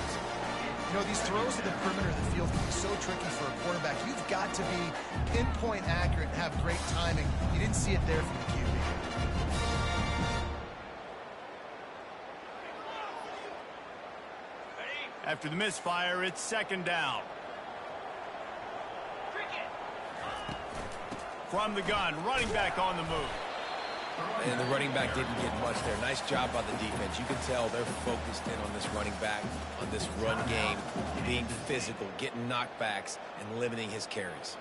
You know, these throws to the perimeter of the field can be so tricky for a quarterback. You've got to be pinpoint accurate and have great timing. You didn't see it there from the QB. After the misfire, it's second down. From the gun, running back on the move. And the running back didn't get much there. Nice job by the defense. You can tell they're focused in on this running back, on this run game, being physical, getting knockbacks, and limiting his carries.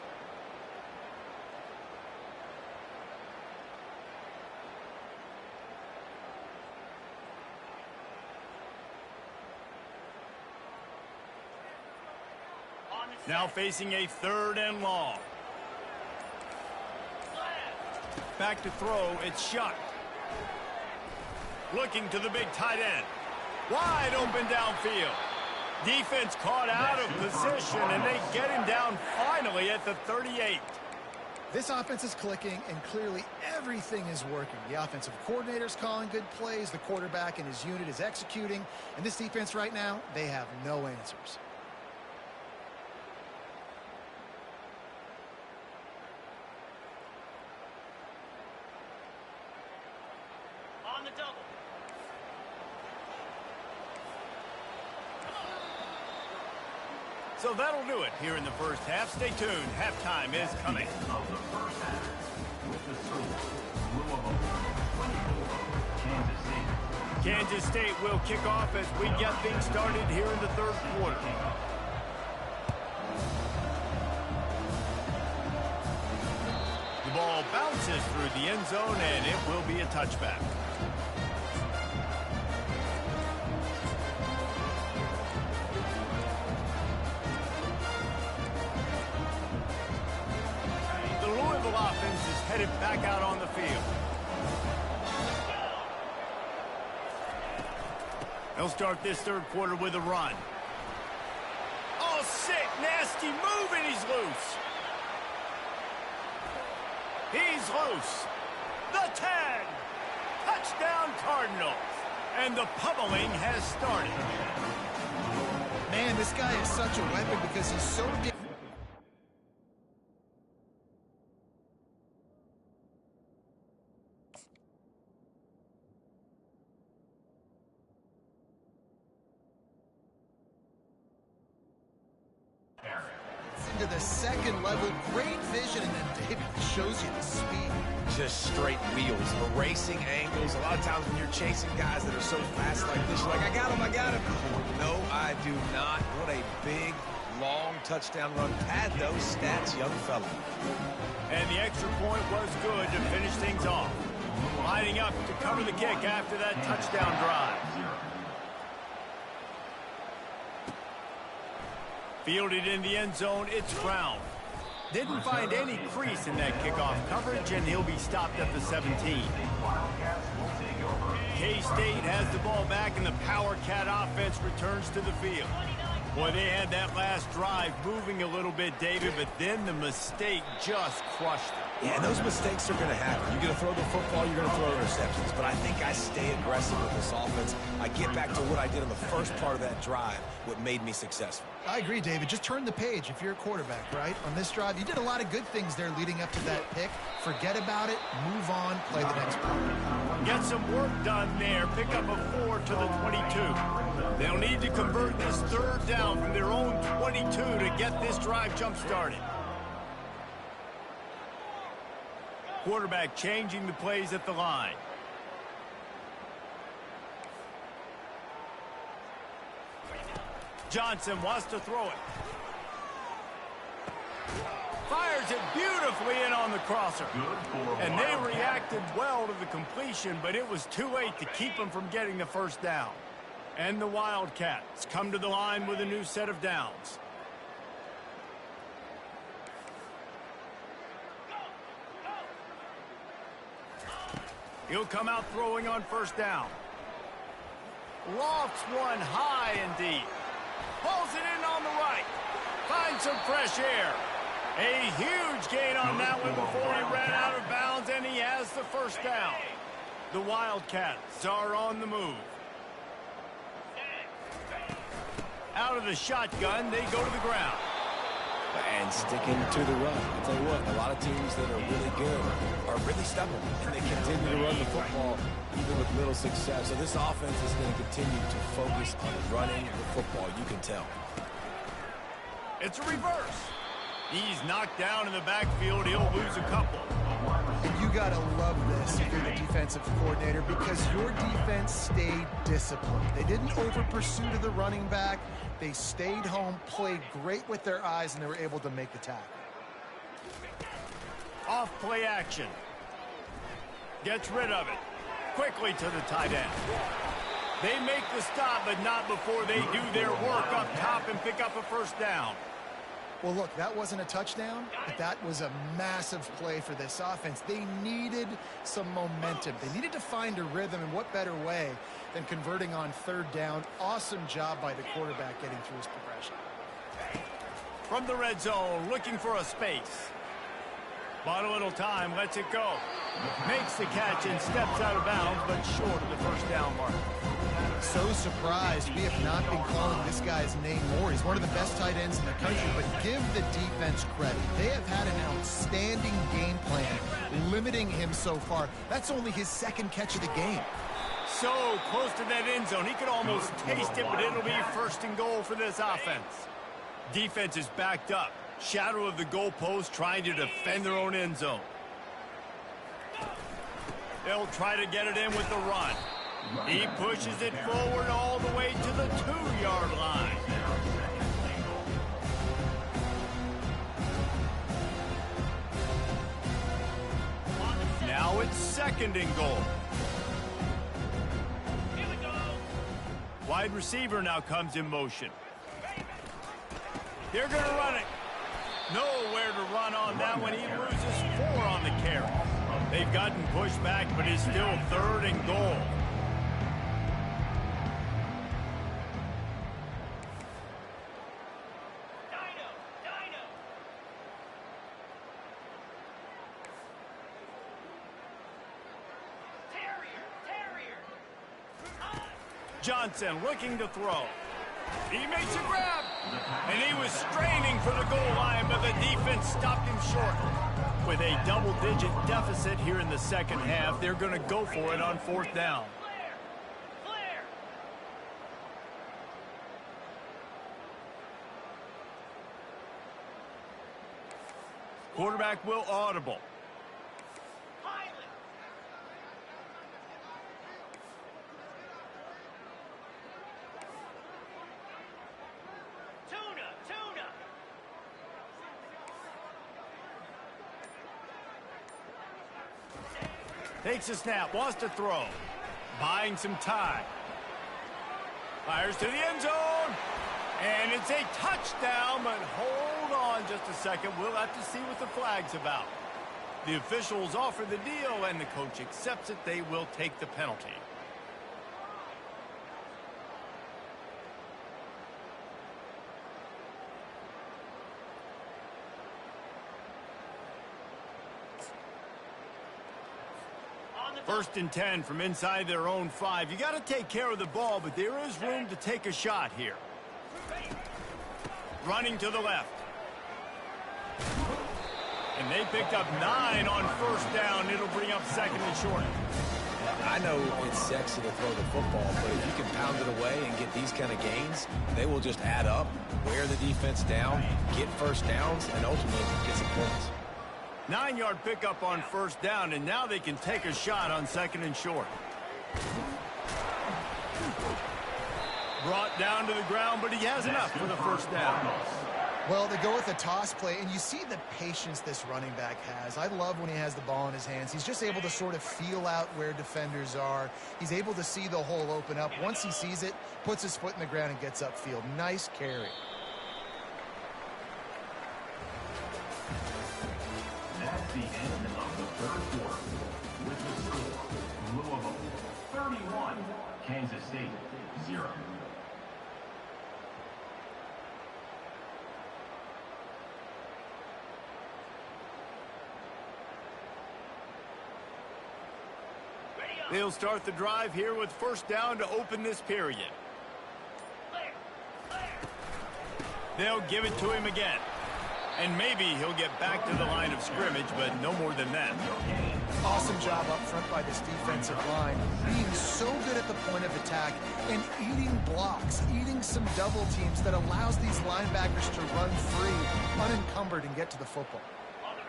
Now facing a third and long. Back to throw, it's Shuck. Looking to the big tight end. Wide open downfield. Defense caught out of position, and they get him down finally at the 38. This offense is clicking, and clearly everything is working. The offensive coordinator's calling good plays. The quarterback and his unit is executing. And this defense right now, they have no answers. So that'll do it here in the first half. Stay tuned. Halftime is coming. Of the first half, with the score, Louisville 24, Kansas State. Kansas State will kick off as we get things started here in the third quarter. The ball bounces through the end zone, and it will be a touchback. The Louisville offense is headed back out on the field. He'll start this third quarter with a run. Oh, sick, nasty move, and he's loose. He's loose. The 10. Touchdown, Cardinals. And the pummeling has started. Man, this guy is such a weapon because he's so different. Into the second level, great vision, and then David shows you the speed. Just straight wheels, erasing angles. A lot of times when you're chasing guys that are so fast like this, you're like, I got him, I got him. No, I do not. What a big, long touchdown run. Pad those stats, young fella. And the extra point was good to finish things off. Lining up to cover the kick after that touchdown drive. Fielded in the end zone, it's Brown. Didn't find any crease in that kickoff coverage, and he'll be stopped at the 17. K-State has the ball back, and the Power Cat offense returns to the field. Boy, they had that last drive moving a little bit, David, but then the mistake just crushed them. Yeah, and those mistakes are going to happen. You're going to throw the football, you're going to throw interceptions. But I think I stay aggressive with this offense. I get back to what I did in the first part of that drive, what made me successful. I agree, David. Just turn the page if you're a quarterback, right? On this drive, you did a lot of good things there leading up to that pick. Forget about it, move on, play the next one. Get some work done there. Pick up a 4 to the 22. They'll need to convert this third down from their own 22 to get this drive jump-started. Quarterback changing the plays at the line. Johnson wants to throw it. Fires it beautifully in on the crosser. And they reacted well to the completion, but it was too late to keep them from getting the first down. And the Wildcats come to the line with a new set of downs. He'll come out throwing on first down. Lofts one high and deep. Pulls it in on the right. Finds some fresh air. A huge gain on that one before he ran out of bounds, and he has the first down. The Wildcats are on the move. Out of the shotgun, they go to the ground. And sticking to the run. I'll tell you what, a lot of teams that are really good are really stubborn, and they continue to run the football even with little success. So this offense is going to continue to focus on running the football. You can tell. It's a reverse. He's knocked down in the backfield. He'll lose a couple. And you got to love this if you're the defensive coordinator because your defense stayed disciplined. They didn't over-pursue to the running back. They stayed home, played great with their eyes, and they were able to make the tackle. Off play action. Gets rid of it. Quickly to the tight end. They make the stop, but not before they do their work up top and pick up a first down. Well, look, that wasn't a touchdown, but that was a massive play for this offense. They needed some momentum. They needed to find a rhythm, and what better way than converting on third down. Awesome job by the quarterback getting through his progression. From the red zone, looking for a space. Bought a little time, lets it go. Makes the catch and steps out of bounds, but short of the first down mark. So surprised we have not been calling this guy's name more. He's one of the best tight ends in the country, but give the defense credit. They have had an outstanding game plan, limiting him so far. That's only his second catch of the game. So close to that end zone. He could almost taste it, but it'll be first and goal for this offense. Defense is backed up. Shadow of the goalpost trying to defend their own end zone. They'll try to get it in with the run. He pushes it forward all the way to the 2-yard line. Now it's second and goal. Wide receiver now comes in motion. They're going to run it. Nowhere to run on that one. He loses 4 on the carry. They've gotten pushed back, but it's still third and goal. Johnson looking to throw. He makes a grab, and he was straining for the goal line, but the defense stopped him short. With a double-digit deficit here in the second half, they're going to go for it on 4th down. Quarterback will audible. Takes a snap, wants to throw. Buying some time. Fires to the end zone. And it's a touchdown, but hold on just a second. We'll have to see what the flag's about. The officials offer the deal, and the coach accepts it. They will take the penalty. First and 10 from inside their own 5. You got to take care of the ball, but there is room to take a shot here. Running to the left. And they picked up 9 on 1st down. It'll bring up 2nd and short. I know it's sexy to throw the football, but if you can pound it away and get these kind of gains, they will just add up, wear the defense down, get 1st downs, and ultimately get some points. 9-yard pickup on 1st down, and now they can take a shot on 2nd and short. Brought down to the ground, but he has enough for the 1st down. Well, they go with a toss play, and you see the patience this running back has. I love when he has the ball in his hands. He's just able to sort of feel out where defenders are. He's able to see the hole open up. Once he sees it, puts his foot in the ground and gets upfield. Nice carry. That's the end of the 3rd quarter. With the score, Louisville 31, Kansas State 0. They'll start the drive here with 1st down to open this period. They'll give it to him again. And maybe he'll get back to the line of scrimmage, but no more than that. Awesome job up front by this defensive line, being so good at the point of attack and eating blocks, eating some double teams that allows these linebackers to run free, unencumbered, and get to the football.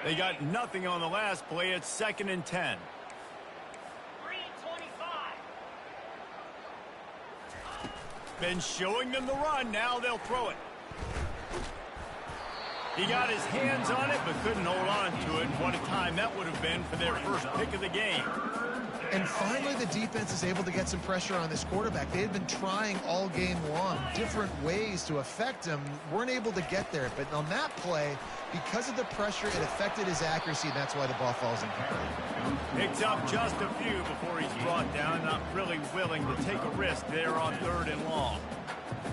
They got nothing on the last play. It's 2nd and 10. Been showing them the run. Now they'll throw it. He got his hands on it, but couldn't hold on to it. What a time that would have been for their first pick of the game. And finally, the defense is able to get some pressure on this quarterback. They had been trying all game long different ways to affect him. Weren't able to get there. But on that play, because of the pressure, it affected his accuracy, and that's why the ball falls incomplete. Picks up just a few before he's brought down. Not really willing to take a risk there on 3rd and long.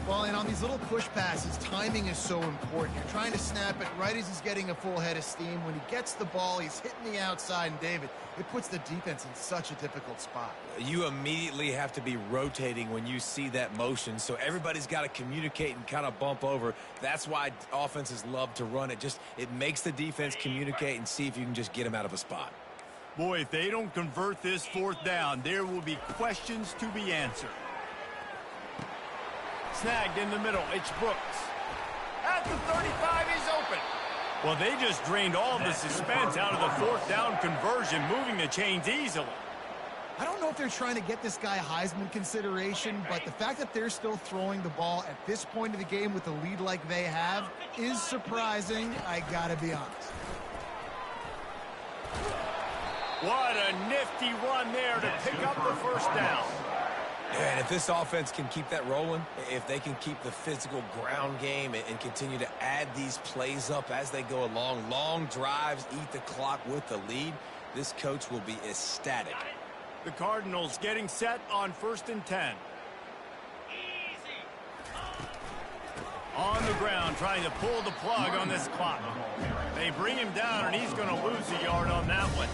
Well, and on these little push passes, timing is so important. You're trying to snap it right as he's getting a full head of steam. When he gets the ball, he's hitting the outside, and David, it puts the defense in such a difficult spot. You immediately have to be rotating when you see that motion, so everybody's got to communicate and kind of bump over. That's why offenses love to run it. It makes the defense communicate and see if you can just get them out of a spot. Boy, if they don't convert this 4th down, there will be questions to be answered. Snagged in the middle. It's Brooks. At the 35, he's open. Well, they just drained all the suspense out of the 4th down conversion, moving the chains easily. I don't know if they're trying to get this guy Heisman consideration, but the fact that they're still throwing the ball at this point of the game with a lead like they have is surprising, I gotta be honest. What a nifty run there to pick up the 1st down. And if this offense can keep that rolling, if they can keep the physical ground game and continue to add these plays up as they go along, long drives, eat the clock with the lead, this coach will be ecstatic. The Cardinals getting set on 1st and 10. On the ground, trying to pull the plug on this clock. They bring him down, and he's going to lose a yard on that one.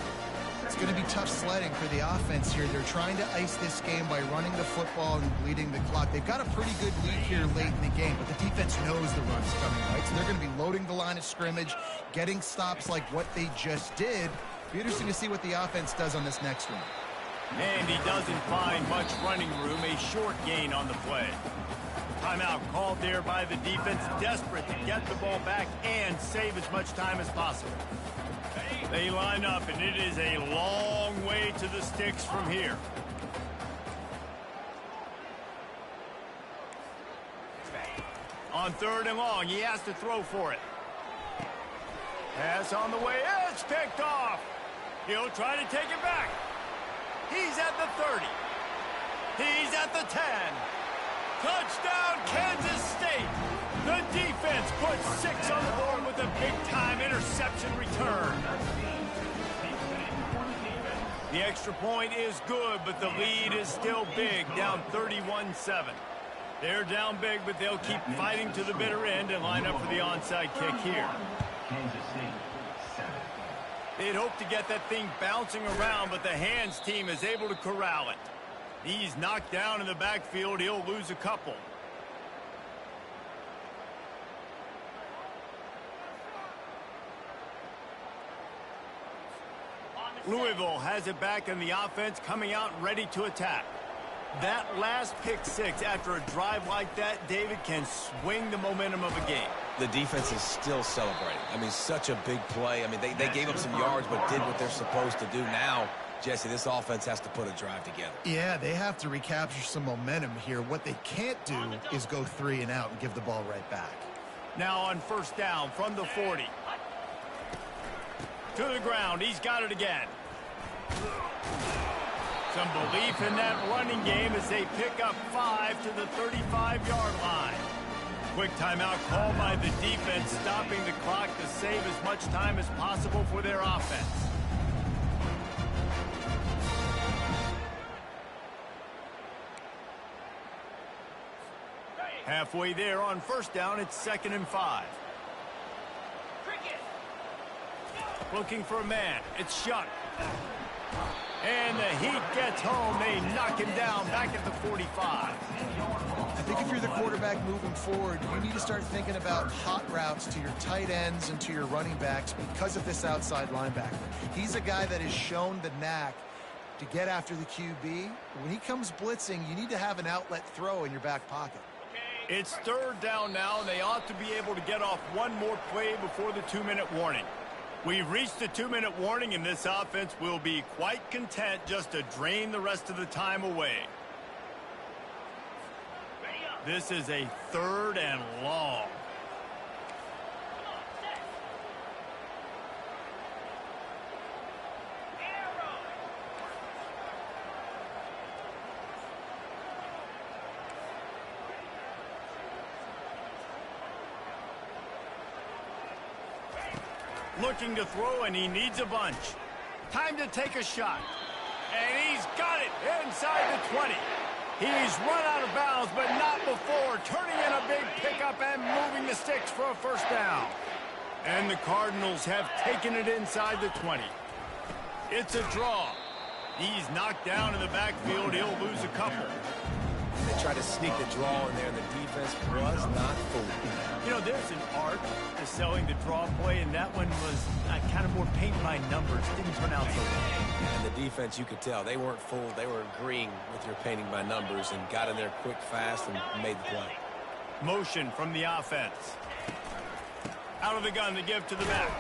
It's going to be tough sledding for the offense here. They're trying to ice this game by running the football and bleeding the clock. They've got a pretty good lead here late in the game, but the defense knows the run's coming, right? So they're going to be loading the line of scrimmage, getting stops like what they just did. Be interesting to see what the offense does on this next one. And he doesn't find much running room, a short gain on the play. Timeout called there by the defense, desperate to get the ball back and save as much time as possible. They line up, and it is a long way to the sticks from here. On 3rd and long, he has to throw for it. Pass on the way, it's picked off. He'll try to take it back. He's at the 30. He's at the 10. Touchdown, Kansas State. The defense puts 6 on the board with a big-time interception return. The extra point is good, but the lead is still big, down 31-7. They're down big, but they'll keep fighting to the bitter end and line up for the onside kick here. Kansas State, 7. They'd hope to get that thing bouncing around, but the hands team is able to corral it. He's knocked down in the backfield. He'll lose a couple. Louisville has it back in the offense, coming out ready to attack. That last pick 6 after a drive like that, David, can swing the momentum of a game. The defense is still celebrating. I mean, such a big play. I mean, they gave up some yards but did what they're supposed to do. Now, Jesse, this offense has to put a drive together. Yeah, they have to recapture some momentum here. What they can't do is go 3 and out and give the ball right back. Now on 1st down from the 40. To the ground, he's got it again. Some belief in that running game as they pick up 5 to the 35-yard line. Quick timeout called by the defense, stopping the clock to save as much time as possible for their offense. Halfway there on 1st down, it's 2nd and 5. Looking for a man, it's Shuck. And the Heat gets home. They knock him down back at the 45. I think if you're the quarterback moving forward, you need to start thinking about hot routes to your tight ends and to your running backs because of this outside linebacker. He's a guy that has shown the knack to get after the QB. When he comes blitzing, you need to have an outlet throw in your back pocket. It's 3rd down now, and they ought to be able to get off one more play before the 2-minute warning. We've reached the 2-minute warning, and this offense will be quite content just to drain the rest of the time away. This is a 3rd and long. Looking to throw, and he needs a bunch. Time to take a shot. And he's got it inside the 20. He's run out of bounds, but not before turning in a big pickup and moving the sticks for a 1st down. And the Cardinals have taken it inside the 20. It's a draw. He's knocked down in the backfield. He'll lose a couple. They tried to sneak the draw in there, and the defense was not fooled. You know, there's an art to selling the draw play, and that one was kind of more paint by numbers. Didn't turn out so well. And the defense, you could tell, they weren't fooled. They were agreeing with your painting by numbers and got in there quick, fast, and made the play. Motion from the offense. Out of the gun to give to the back.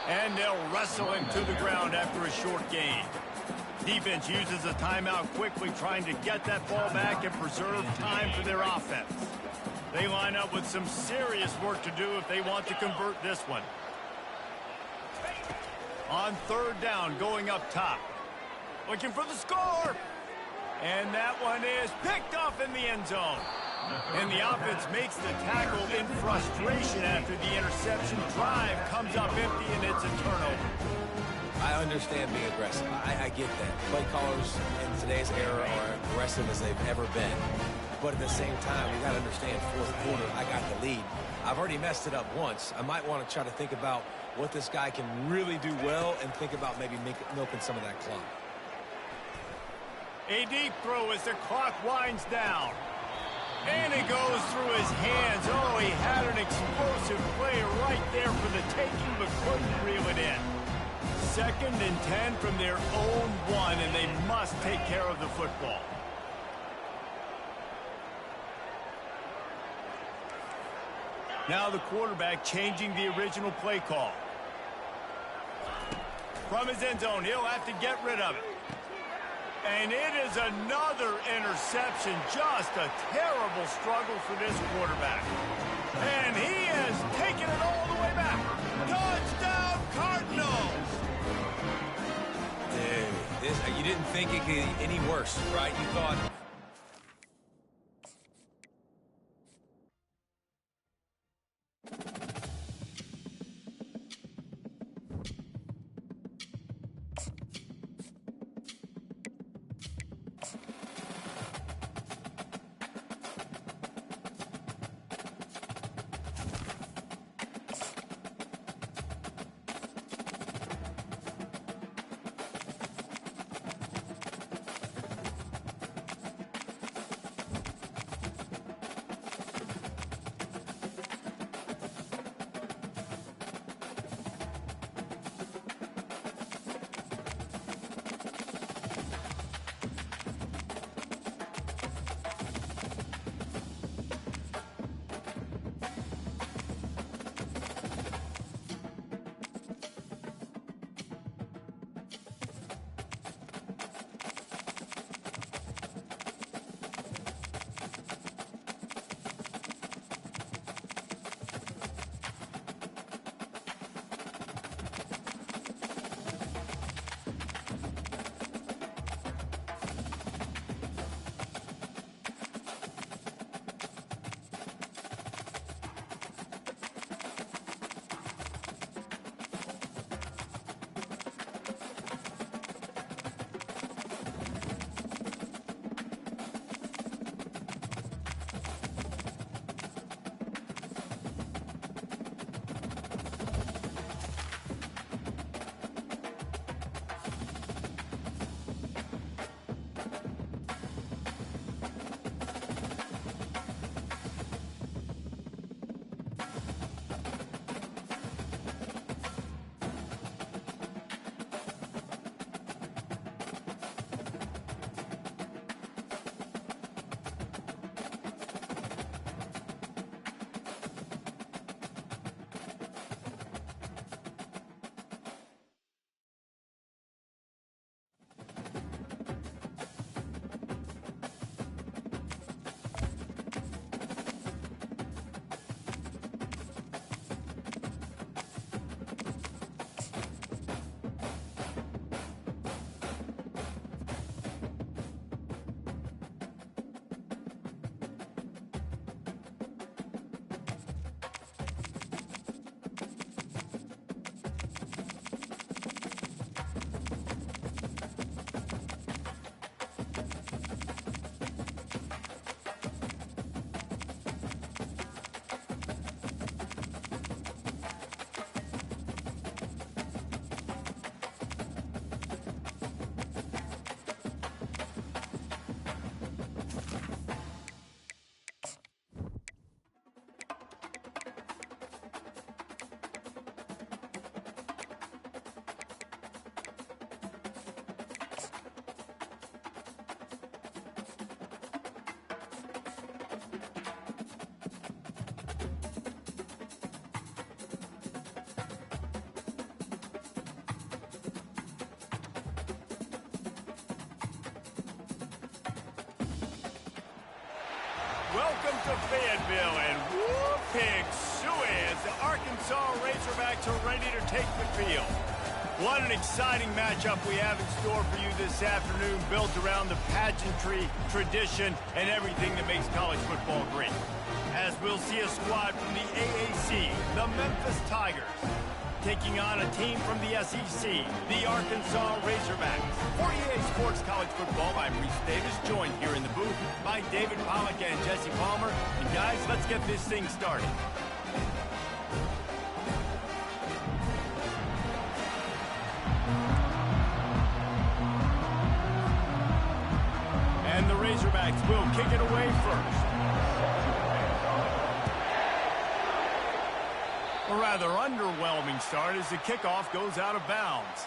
And they'll wrestle him to the ground after a short gain. Defense uses a timeout quickly, trying to get that ball back and preserve time for their offense. They line up with some serious work to do if they want to convert this one. On 3rd down, going up top. Looking for the score. And that one is picked off in the end zone. And the offense makes the tackle in frustration after the interception. Drive comes up empty, and it's a turnover. I understand being aggressive. I get that. Play callers in today's era are aggressive as they've ever been. But at the same time, you got to understand, 4th quarter, I got the lead. I've already messed it up once. I might want to try to think about what this guy can really do well and think about maybe milking some of that clock. A deep throw as the clock winds down. And it goes through his hands. Oh, he had an explosive play right there for the taking, but couldn't reel it in. 2nd and 10 from their own 1, and they must take care of the football. Now the quarterback changing the original play call. From his end zone, he'll have to get rid of it. And it is another interception. Just a terrible struggle for this quarterback. And he has taken it all the way back. Touchdown, Cardinals! Dude, you didn't think it could get any worse, right? You thought... Welcome to Fayetteville, and whoop, pig suey as the Arkansas Razorbacks are ready to take the field. What an exciting matchup we have in store for you this afternoon, built around the pageantry, tradition, and everything that makes college football great. As we'll see a squad from the AAC, the Memphis Tigers, taking on a team from the SEC, the Arkansas Razorbacks. For EA Sports College Football, I'm Reese Davis, joined here in the booth by David Pollack and Jesse Palmer. And guys, let's get this thing started. Razorbacks will kick it away first. A rather underwhelming start as the kickoff goes out of bounds.